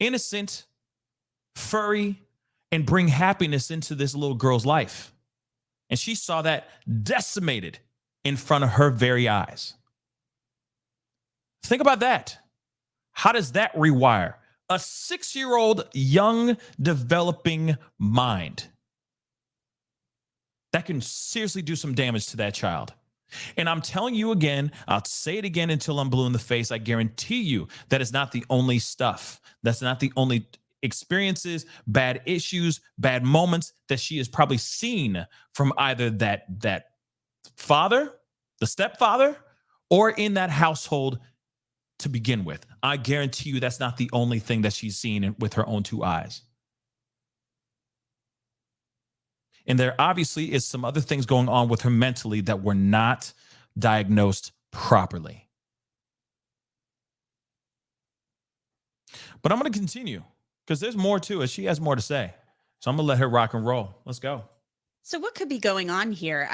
innocent, furry, and bring happiness into this little girl's life. And she saw that decimated in front of her very eyes. Think about that. How does that rewire a 6-year-old young developing mind? That can seriously do some damage to that child. And I'm telling you again, I'll say it again until I'm blue in the face. I guarantee you that is not the only stuff. That's not the only experiences, bad issues, bad moments that she has probably seen from either that father, the stepfather, or in that household to begin with. I guarantee you that's not the only thing that she's seen with her own 2 eyes. And there obviously is some other things going on with her mentally that were not diagnosed properly. But I'm going to continue because there's more to it. She has more to say. So I'm going to let her rock and roll. Let's go. So what could be going on here?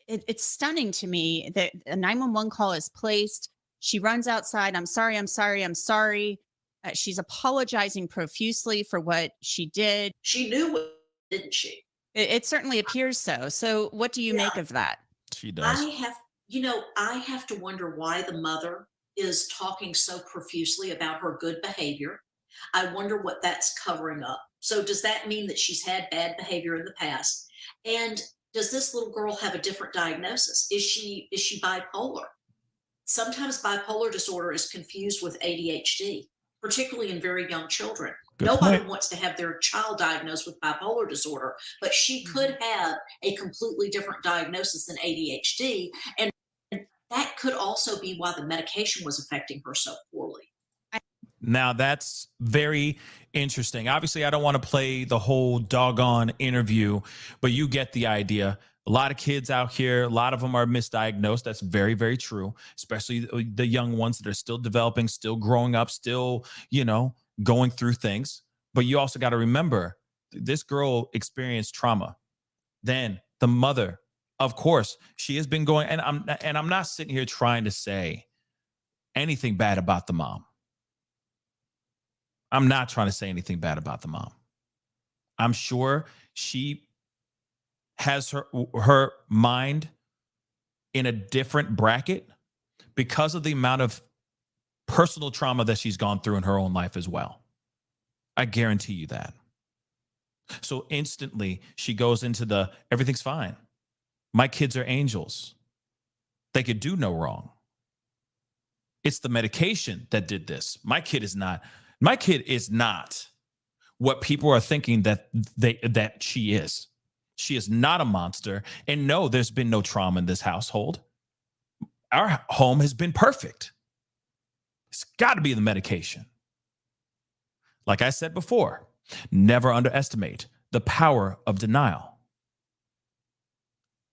It's stunning to me that a 911 call is placed. She runs outside. I'm sorry. She's apologizing profusely for what she did. She knew it, didn't she? It certainly appears so. So what do you make of that? She does. I have to wonder why the mother is talking so profusely about her good behavior. I wonder what that's covering up. So does that mean that she's had bad behavior in the past? And does this little girl have a different diagnosis? Is she bipolar? Sometimes bipolar disorder is confused with ADHD, particularly in very young children. Nobody wants to have their child diagnosed with bipolar disorder, but she could have a completely different diagnosis than ADHD. And that could also be why the medication was affecting her so poorly. Now, that's very interesting. Obviously, I don't want to play the whole doggone interview, but you get the idea. A lot of kids out here, a lot of them are misdiagnosed. That's very, very true, especially the young ones that are still developing, still growing up, still, going through things. But you also got to remember, this girl experienced trauma. Then the mother, of course, she has been going, and I'm not sitting here trying to say anything bad about the mom. I'm not trying to say anything bad about the mom. I'm sure she has her mind in a different bracket because of the amount of personal trauma that she's gone through in her own life as well. I guarantee you that. So instantly she goes into everything's fine. My kids are angels. They could do no wrong. It's the medication that did this. My kid is not what people are thinking that she is. She is not a monster. And no, there's been no trauma in this household. Our home has been perfect. It's got to be the medication. Like I said before, never underestimate the power of denial.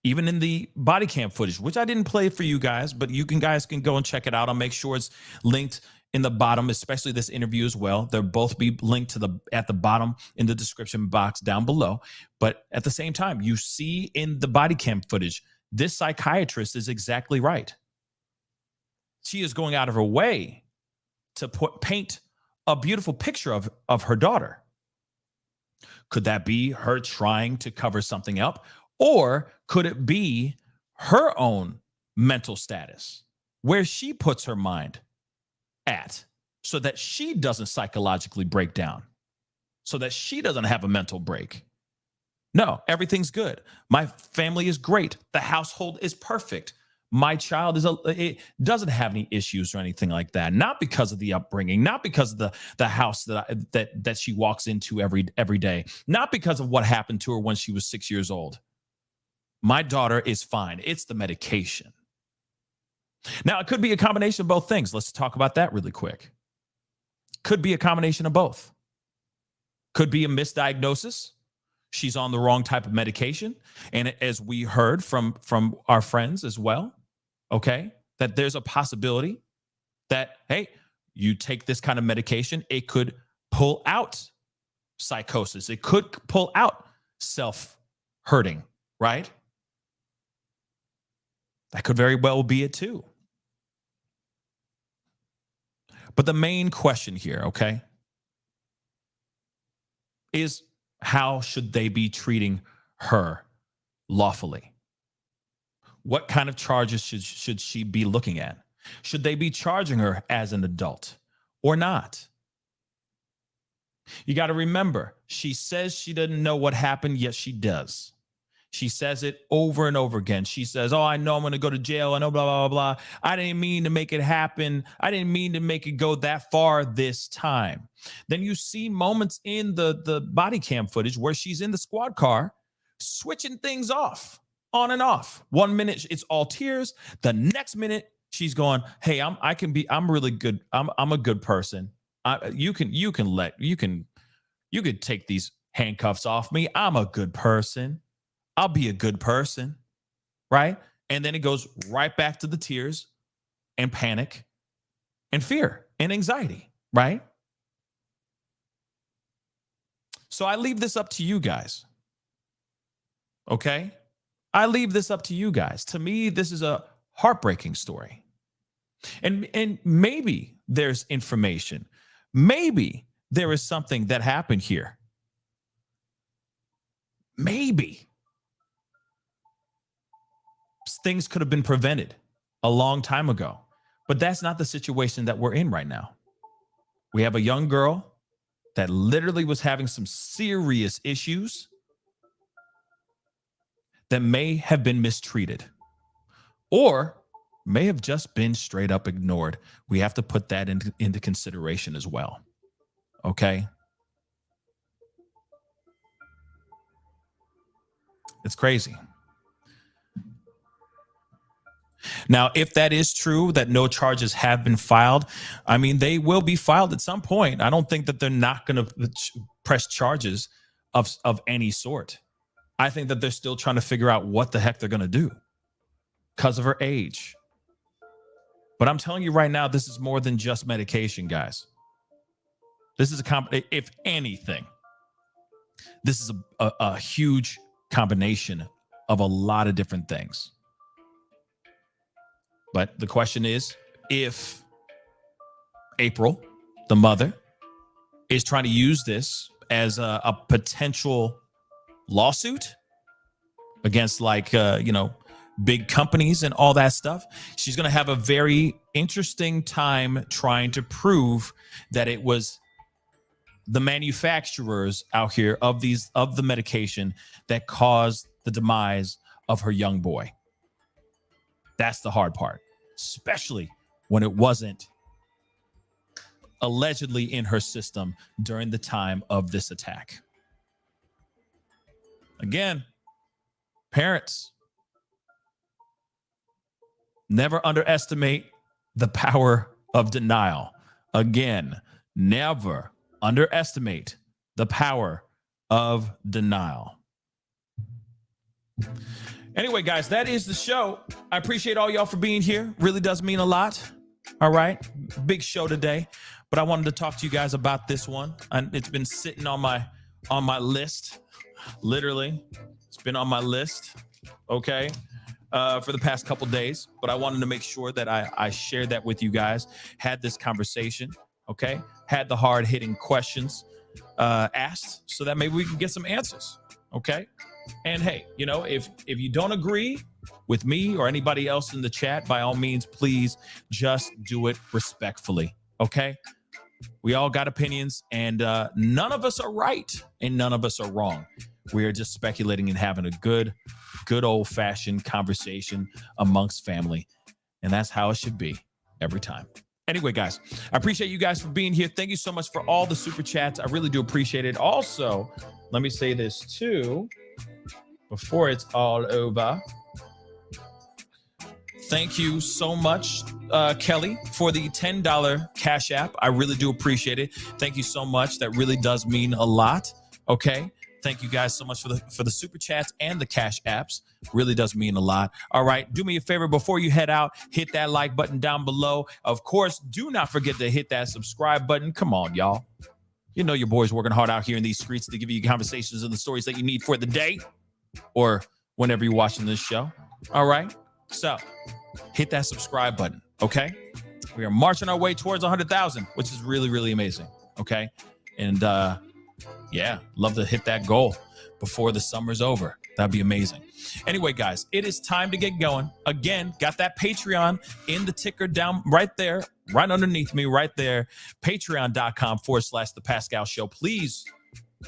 Even in the body cam footage, which I didn't play for you guys, but guys can go and check it out. I'll make sure it's linked in the bottom, especially this interview as well. They'll both be linked at the bottom in the description box down below. But at the same time, you see in the body cam footage, this psychiatrist is exactly right. She is going out of her way to paint a beautiful picture of her daughter. Could that be her trying to cover something up? Or could it be her own mental status where she puts her mind at so that she doesn't psychologically break down, so that she doesn't have a mental break? No, everything's good. My family is great. The household is perfect. My child it doesn't have any issues or anything like that. Not because of the upbringing, not because of the house that she walks into every day, not because of what happened to her when she was 6 years old. My daughter is fine. It's the medication. Now, it could be a combination of both things. Let's talk about that really quick. Could be a combination of both. Could be a misdiagnosis. She's on the wrong type of medication. And as we heard from our friends as well, okay, that there's a possibility that, hey, you take this kind of medication, it could pull out psychosis. It could pull out self-hurting, right? That could very well be it too. But the main question here, okay, is how should they be treating her lawfully? What kind of charges should she be looking at? Should they be charging her as an adult or not? You got to remember, she says she doesn't know what happened, yet she does. She says it over and over again. She says, oh, I know I'm going to go to jail. I know, blah, blah, blah, blah. I didn't mean to make it happen. I didn't mean to make it go that far this time. Then you see moments in the body cam footage where she's in the squad car, switching things off, on and off. 1 minute, it's all tears. The next minute, she's going, hey, I'm really good. I'm a good person. You could take these handcuffs off me. I'm a good person. I'll be a good person, right? And then it goes right back to the tears and panic and fear and anxiety, right? So I leave this up to you guys, okay? I leave this up to you guys. To me, this is a heartbreaking story. And maybe there's information. Maybe there is something that happened here. Maybe. Things could have been prevented a long time ago, but that's not the situation that we're in right now. We have a young girl that literally was having some serious issues that may have been mistreated or may have just been straight up ignored. We have to put that into consideration as well. Okay? It's crazy. Now, if that is true, that no charges have been filed, I mean, they will be filed at some point. I don't think that they're not going to press charges of any sort. I think that they're still trying to figure out what the heck they're going to do because of her age. But I'm telling you right now, this is more than just medication, guys. This is if anything, this is a huge combination of a lot of different things. But the question is, if April, the mother, is trying to use this as a potential lawsuit, against like, big companies and all that stuff. She's going to have a very interesting time trying to prove that it was the manufacturers out here of the medication that caused the demise of her young boy. That's the hard part, especially when it wasn't allegedly in her system during the time of this attack. Again, parents, never underestimate the power of denial. Again, never underestimate the power of denial. Anyway, guys, that is the show. I appreciate all y'all for being here. Really does mean a lot. All right. Big show today. But I wanted to talk to you guys about this one. And it's been sitting on my list. Literally. It's been on my list. Okay. For the past couple days. But I wanted to make sure that I shared that with you guys. Had this conversation. Okay. Had the hard-hitting questions asked so that maybe we can get some answers. Okay. And hey, if you don't agree with me or anybody else in the chat, by all means, please just do it respectfully. Okay. We all got opinions, and none of us are right and none of us are wrong. We are just speculating and having a good old-fashioned conversation amongst family. And that's how it should be every time. Anyway, guys, I appreciate you guys for being here. Thank you so much for all the super chats. I really do appreciate it. Also, let me say this too, before it's all over. Thank you so much, Kelly, for the $10 Cash App. I really do appreciate it. Thank you so much. That really does mean a lot. Okay. Thank you guys so much for the super chats and the Cash Apps. Really does mean a lot. All right. Do me a favor before you head out. Hit that like button down below. Of course, do not forget to hit that subscribe button. Come on, y'all. You know your boy's working hard out here in these streets to give you conversations and the stories that you need for the day or whenever you're watching this show. All right. So hit that subscribe button. Okay. We are marching our way towards 100,000, which is really, really amazing. Okay. And, yeah, love to hit that goal before the summer's over. That'd be amazing. Anyway, guys, it is time to get going. Again, got that Patreon in the ticker down right there, right underneath me, right there. Patreon.com/The Pascal Show. Please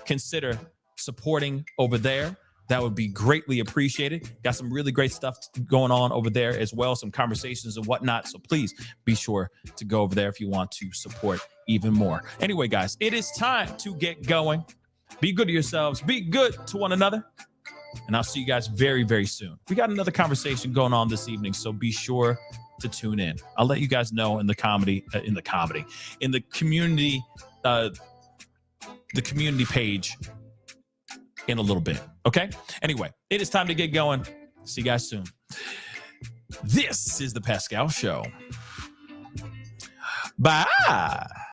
consider supporting over there. That would be greatly appreciated. Got some really great stuff going on over there as well, some conversations and whatnot. So please be sure to go over there if you want to support even more. Anyway, guys, it is time to get going. Be good to yourselves. Be good to one another. And I'll see you guys very, very soon. We got another conversation going on this evening, so be sure to tune in. I'll let you guys know in the community page in a little bit. Okay. Anyway, it is time to get going. See you guys soon. This is the Pascal Show. Bye.